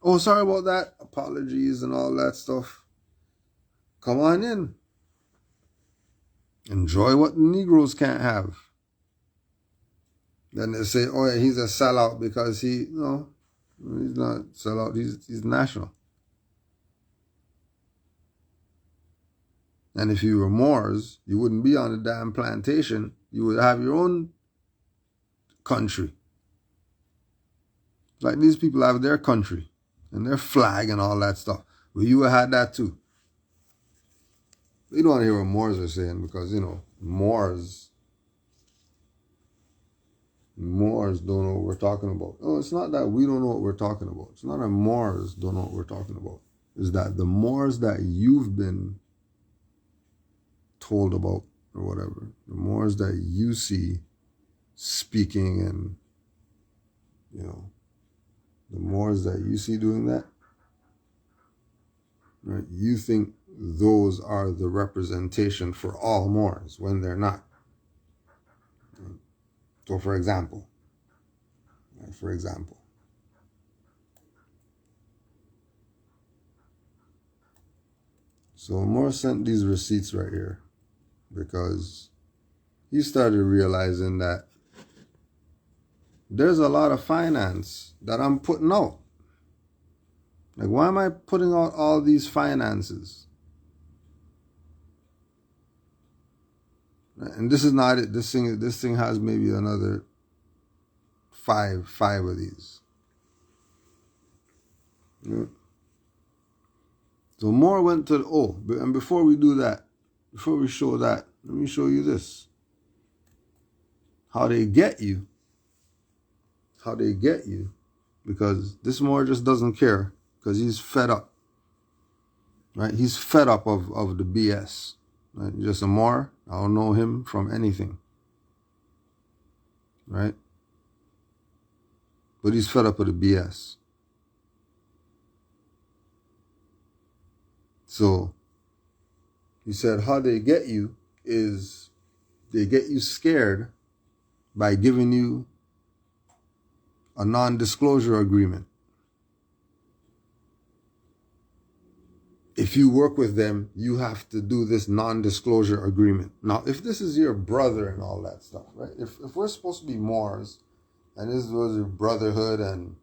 Oh, sorry about that. Apologies and all that stuff. Come on in. Enjoy what the Negroes can't have. Then they say, oh yeah, he's a sellout because he's not sellout, he's national. And if you were Moors, you wouldn't be on the damn plantation. You would have your own country. Like these people have their country and their flag and all that stuff. Well, you would have had that too. You don't want to hear what Moors are saying because, Moors don't know what we're talking about. No, it's not that we don't know what we're talking about. It's not that Moors don't know what we're talking about. It's that the Moors that you've been told about or whatever, the Moors that you see speaking and, the Moors that you see doing that, right? You think those are the representation for all Moors when they're not. So for example, so Moore sent these receipts right here because he started realizing that there's a lot of finance that I'm putting out. Like, why am I putting out all these finances? And this is not it. This thing has maybe another five of these. Yeah. So Moore went to and before we do that, before we show that, let me show you this. How they get you. Because this Moore just doesn't care because he's fed up. Right? He's fed up of the BS. Right? Just a Moore. I don't know him from anything. Right? But he's fed up with the BS. So he said how they get you is they get you scared by giving you a non-disclosure agreement. If you work with them, you have to do this non-disclosure agreement. Now, if this is your brother and all that stuff, right? If we're supposed to be Moors, and this was your brotherhood and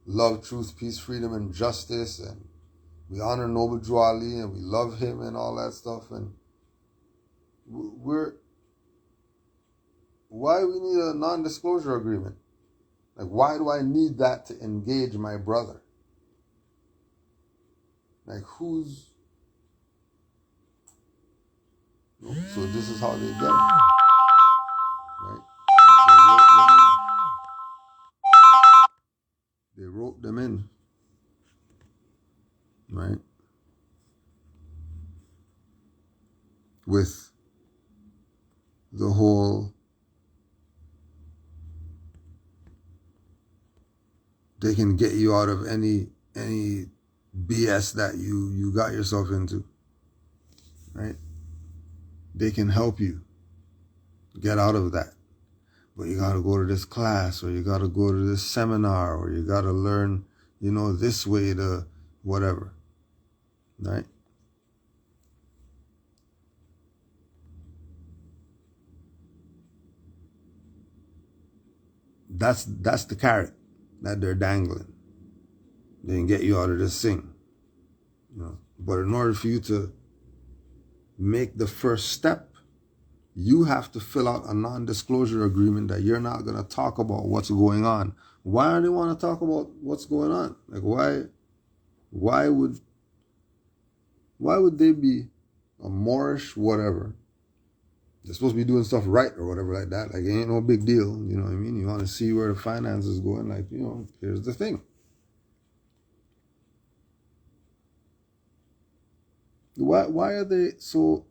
love, truth, peace, freedom, and justice, and we honor Noble Drew Ali, and we love him and all that stuff, and why do we need a non-disclosure agreement? Like, why do I need that to engage my brother? Like who's... So this is how they get them, right? They wrote them in, right? With the whole, they can get you out of any BS that you got yourself into, right? They can help you get out of that. But you got to go to this class, or you got to go to this seminar, or you got to learn, this way to whatever, right? That's the carrot that they're dangling. They can get you out of this thing. But in order for you to make the first step, you have to fill out a non-disclosure agreement that you're not going to talk about what's going on. Why do they want to talk about what's going on? Like why would they be a moorish whatever? They're supposed to be doing stuff right or whatever like that. Like it ain't no big deal. You know what I mean? You want to see where the finance is going. Like, here's the thing. Why are they so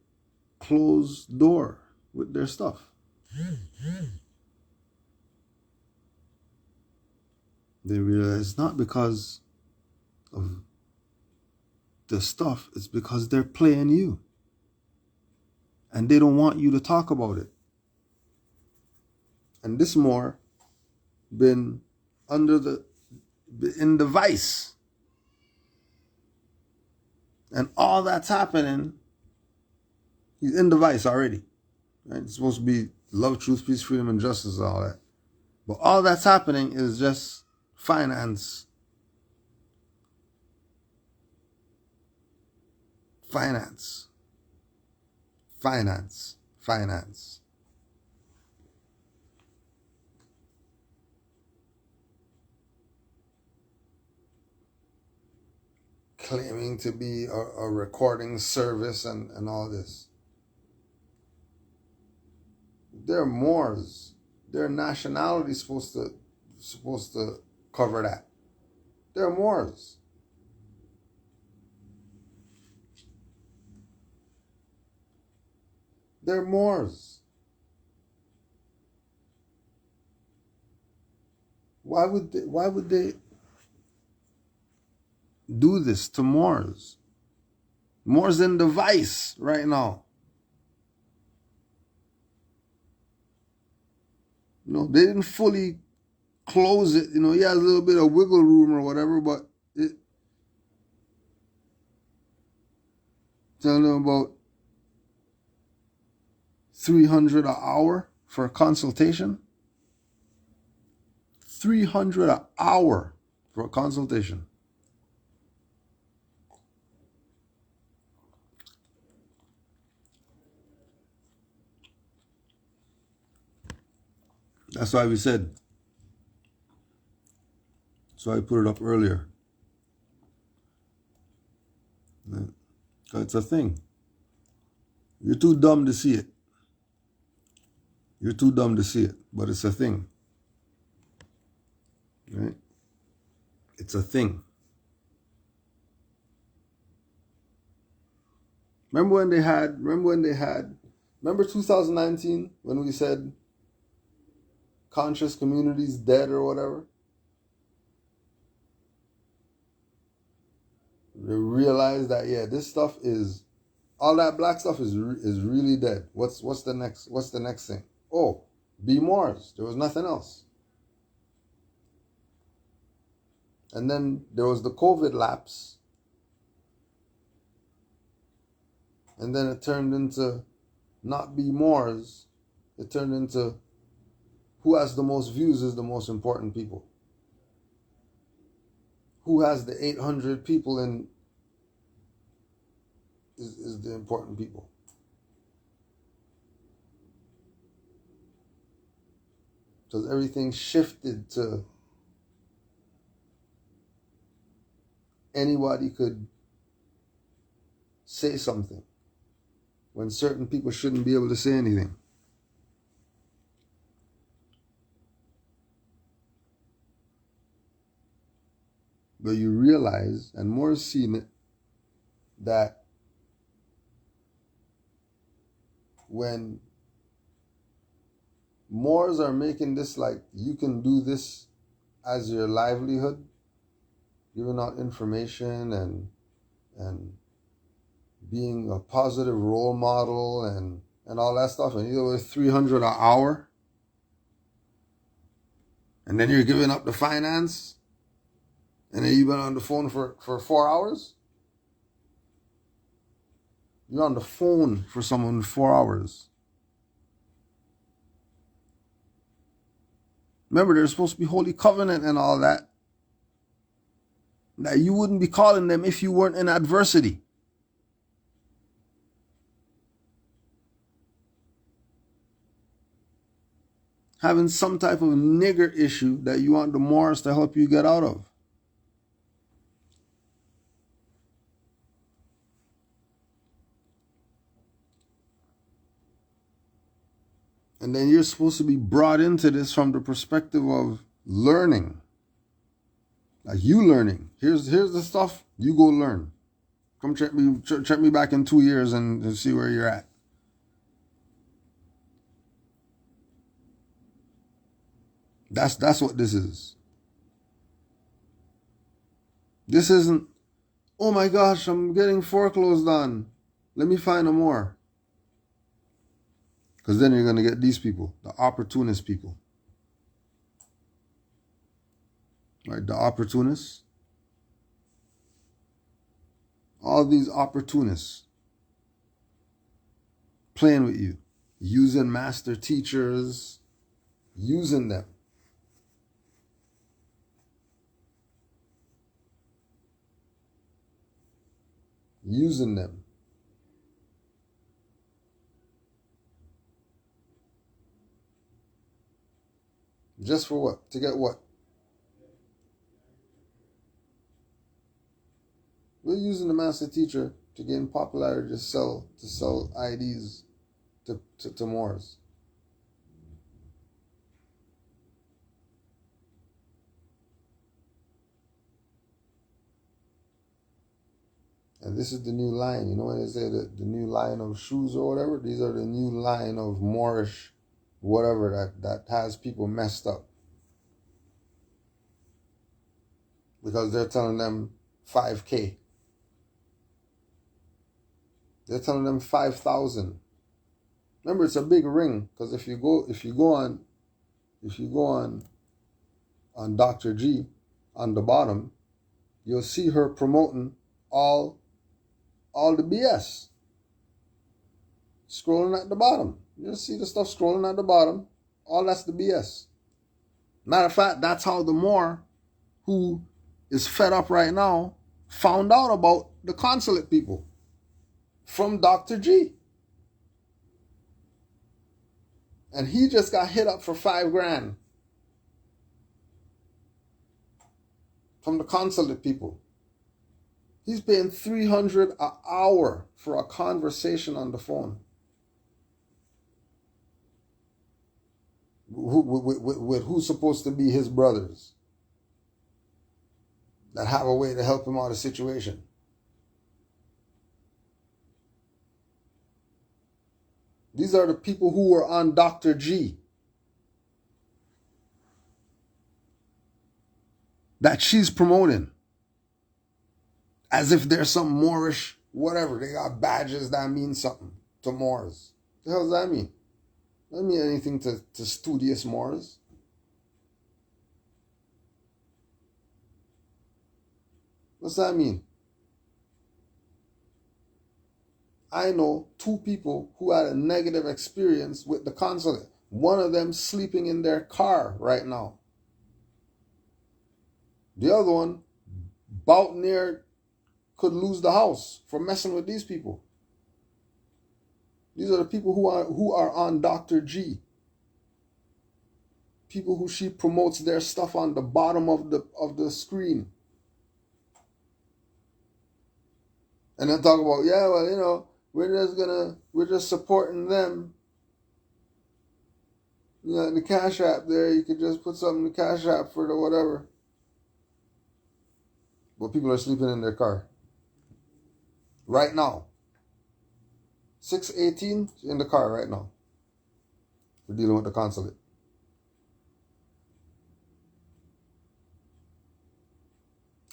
closed door with their stuff? They realize it's not because of the stuff, it's because they're playing you. And they don't want you to talk about it. And this more been in the vice. And all that's happening, he's in the vice already. Right? It's supposed to be love, truth, peace, freedom, and justice, and all that. But all that's happening is just finance. Finance. Finance. Finance. Claiming to be a recording service and all this. They're Moors. Their nationality is supposed to cover that. They're Moors. They're Moors. Why would they do this to Moors? Moors in the vice right now. They didn't fully close it. He has a little bit of wiggle room or whatever, but telling them about $300 an hour for a consultation. $300 an hour for a consultation. That's why we said. So I put it up earlier. It's a thing. You're too dumb to see it. You're too dumb to see it, but it's a thing. Right? It's a thing. Remember 2019 when we said conscious communities dead or whatever? They realize that this stuff is, all that black stuff is really dead. What's the next thing? Oh, be Moors. There was nothing else. And then there was the COVID lapse. And then it turned into not be Moors. It turned into who has the most views is the most important people. Who has the 800 people in is the important people. Because everything shifted to anybody could say something when certain people shouldn't be able to say anything. But you realize, and more has seen it, that when Moors are making this like you can do this as your livelihood, giving out information and being a positive role model and all that stuff, and you're with 300 an hour, and then you're giving up the finance, and then you've been on the phone for 4 hours. You're on the phone for someone 4 hours. Remember, there's supposed to be holy covenant and all that. That you wouldn't be calling them if you weren't in adversity. Having some type of nigger issue that you want the Moors to help you get out of. And then you're supposed to be brought into this from the perspective of learning. Like you learning. Here's the stuff, you go learn. Come check me back in 2 years and see where you're at. That's what this is. This isn't, oh my gosh, I'm getting foreclosed on. Let me find a more. Because then you're going to get these people, the opportunist people. Right, the opportunists. All these opportunists playing with you, using master teachers, using them. Using them. Just for what? To get what? We're using the master teacher to gain popularity to sell IDs to Moors. And this is the new line. You know when they say the new line of shoes or whatever? These are the new line of moorish whatever that has people messed up. Because they're telling them 5K. They're telling them 5,000. Remember, it's a big ring, because if you go on Dr. G on the bottom, you'll see her promoting all the BS. Scrolling at the bottom. You'll see the stuff scrolling at the bottom. All that's the BS. Matter of fact, that's how the Moor who is fed up right now found out about the consulate people. From Dr. G. And he just got hit up for $5,000 from the consulate people. He's paying $300 an hour for a conversation on the phone. With who's supposed to be his brothers that have a way to help him out of a situation. These are the people who were on Dr. G. That she's promoting. As if they're some Moorish, whatever. They got badges that mean something to Moors. What the hell does that mean? Doesn't mean anything to studious Moors. What's that mean? I know 2 people who had a negative experience with the consulate. One of them sleeping in their car right now. The other one, about near, could lose the house for messing with these people. These are the people who are on Dr. G. People who she promotes their stuff on the bottom of the screen. And then talk about, yeah, well, you know, we're just supporting them. You know, in the Cash App there, you could just put something in the Cash App for the whatever. But people are sleeping in their car. Right now. 6:18 in the car right now. We're dealing with the consulate.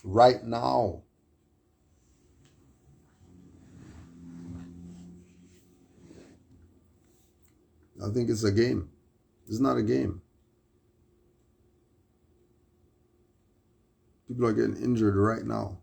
Right now. I think it's a game. It's not a game. People are getting injured right now.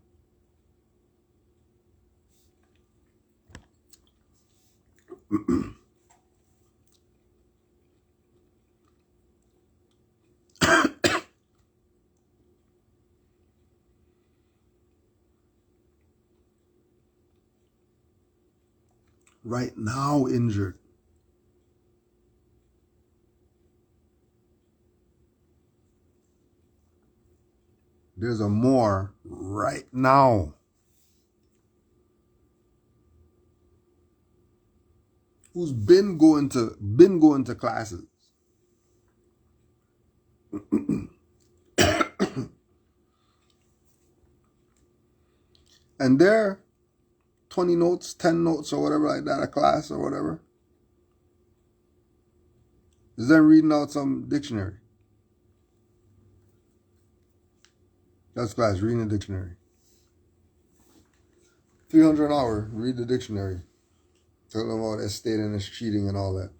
Right now injured. There's a Moor right now who's been going to classes. And they're 20 notes, 10 notes or whatever like that, a class or whatever. Is them reading out some dictionary. That's class, reading a dictionary. 300 an hour, read the dictionary. Tell them about estate and it's cheating and all that.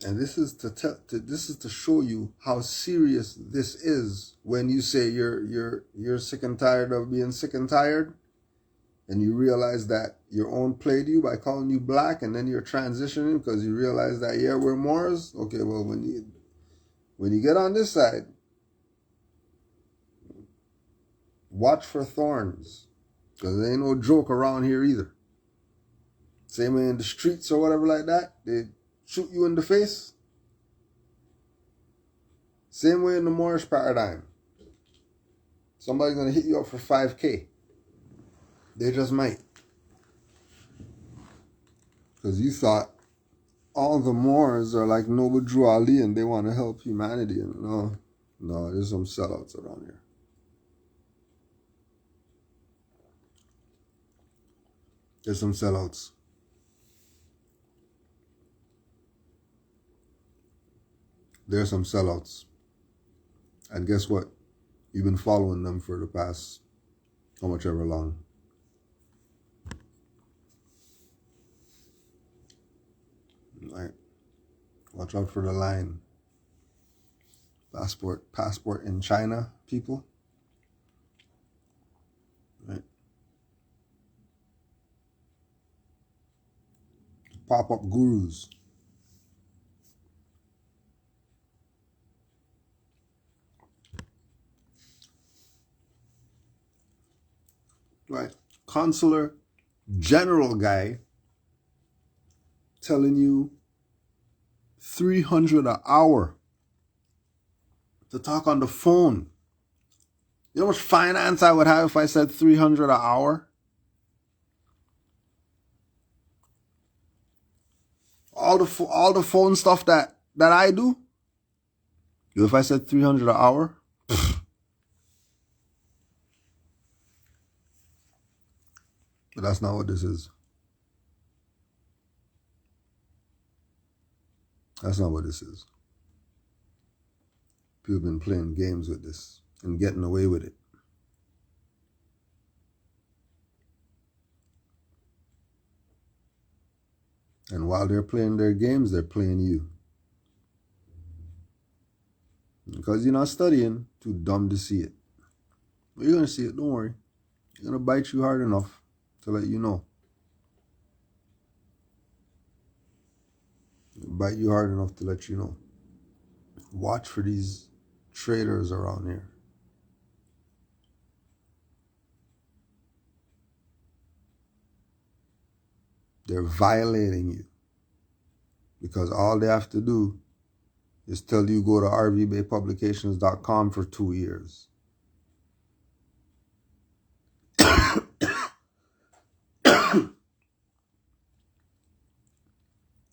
And this is to show you how serious this is when you say you're sick and tired of being sick and tired, and you realize that your own played you by calling you black, and then you're transitioning because you realize that, yeah, we're Moors. Okay, well, when you get on this side, watch for thorns, because there ain't no joke around here either. Same way in the streets or whatever like that, they shoot you in the face. Same way in the Moorish paradigm. Somebody's going to hit you up for 5K. They just might. Because you thought all the Moors are like Noble Drew Ali and they want to help humanity. And no, there's some sellouts around here. There's some sellouts. There's some sellouts. And guess what? You've been following them for the past how much ever long. Right. Watch out for the line. Passport in China, people. Right. Pop-up gurus. Right. Consular general guy telling you $300 an hour to talk on the phone. You know how much finance I would have if I said $300 an hour? All the phone stuff that I do. If I said $300 an hour, but that's not what this is. That's not what this is. People have been playing games with this and getting away with it. And while they're playing their games, they're playing you. Because you're not studying, too dumb to see it. But you're going to see it, don't worry. It's going to bite you hard enough to let you know. Bite you hard enough to let you know. Watch for these traitors around here. They're violating you. Because all they have to do is tell you go to rvbaypublications.com for 2 years.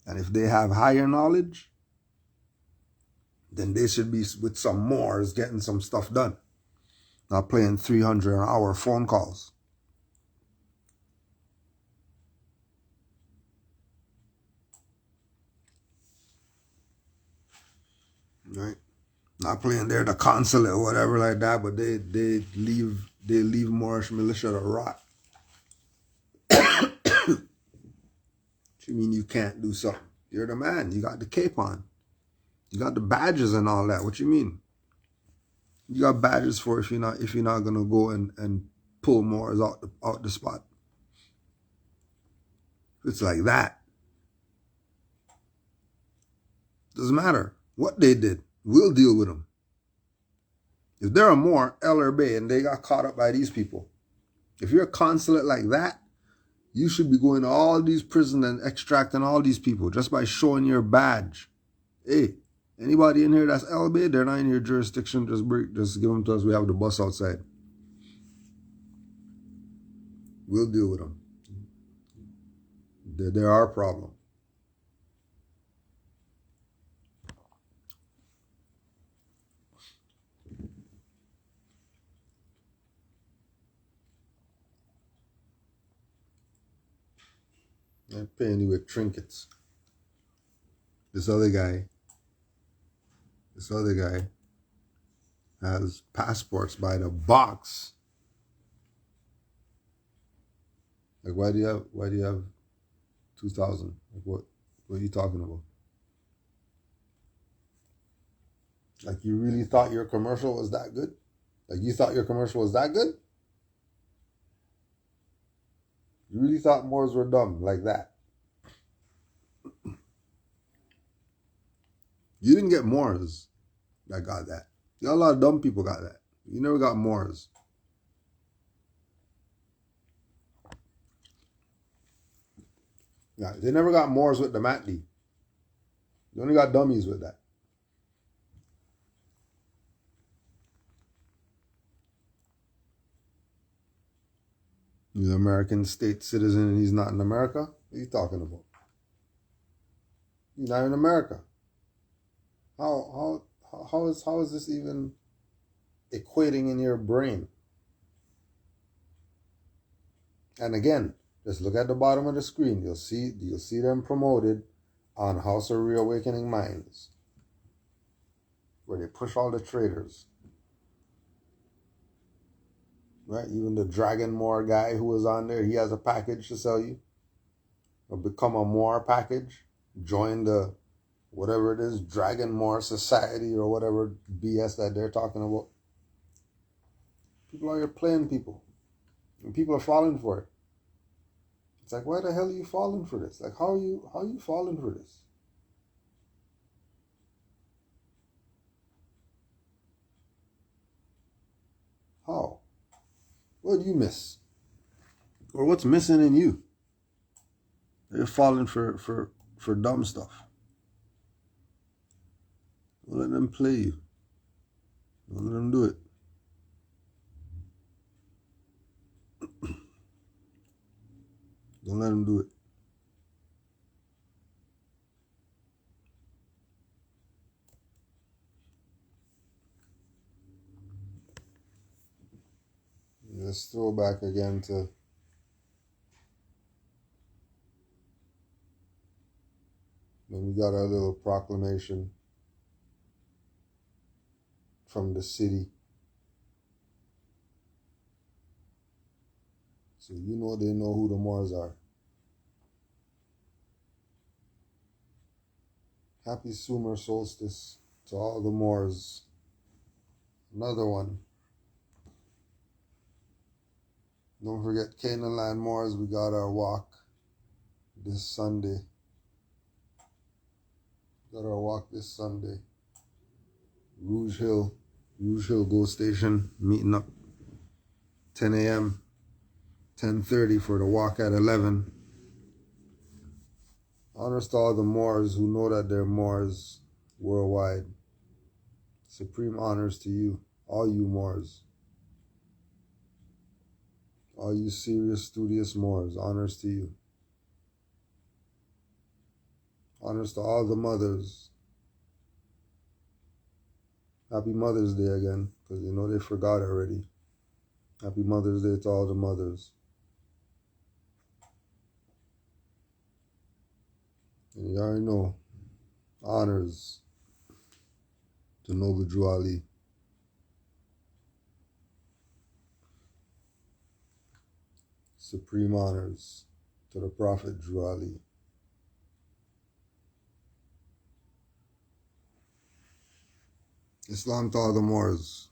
And if they have higher knowledge, then they should be with some Moors getting some stuff done. Not playing 300 an hour phone calls. Right? Not playing there the consulate or whatever like that, but they leave Moorish militia to rot. What you mean you can't do something? You're the man. You got the cape on. You got the badges and all that. What you mean? You got badges for if you're not gonna go and pull Moors out the spot. It's like that. Doesn't matter what they did. We'll deal with them. If they're a Moor, El or Bay, and they got caught up by these people, if you're a consulate like that, you should be going to all these prisons and extracting all these people just by showing your badge. Hey, anybody in here that's El Bay, they're not in your jurisdiction, just give them to us. We have the bus outside. We'll deal with them. They're our problem. They're paying you with trinkets. This other guy has passports by the box. Like, why do you have 2,000? Like, what are you talking about? Like, you really thought your commercial was that good? Like, you thought your commercial was that good? You really thought Moors were dumb like that? You didn't get Moors that got that. You got a lot of dumb people got that. You never got Moors. Yeah, they never got Moors with the Matli. They only got dummies with that. He's an American state citizen and he's not in America? What are you talking about? He's not in America. How is this even equating in your brain? And again, just look at the bottom of the screen. You'll see them promoted on House of Reawakening Minds, where they push all the traders. Right? Even the Dragon Moor guy who was on there, he has a package to sell you. Or become a Moor package. Join the whatever it is, Dragon Moor Society or whatever BS that they're talking about. People are here playing people. And people are falling for it. It's like, why the hell are you falling for this? Like, how are you falling for this? How? What do you miss? Or what's missing in you? You're falling for dumb stuff. Don't let them play you. Don't let them do it. Don't let them do it. Let's throw back again to when we got our little proclamation from the city. So you know they know who the Moors are. Happy summer solstice to all the Moors. Another one. Don't forget Canaanland Moors, we got our walk this Sunday. Got our walk this Sunday. Rouge Hill Go Station, meeting up 10 a.m., 10:30 for the walk at 11. Honors to all the Moors who know that they're Moors worldwide. Supreme honors to you, all you Moors. All you serious, studious Moors, honors to you. Honors to all the mothers. Happy Mother's Day again, because you know they forgot already. Happy Mother's Day to all the mothers. And you already know, honors to Noble Drew Ali. Supreme honors to the Prophet Drew Ali. Islam to all the Moors.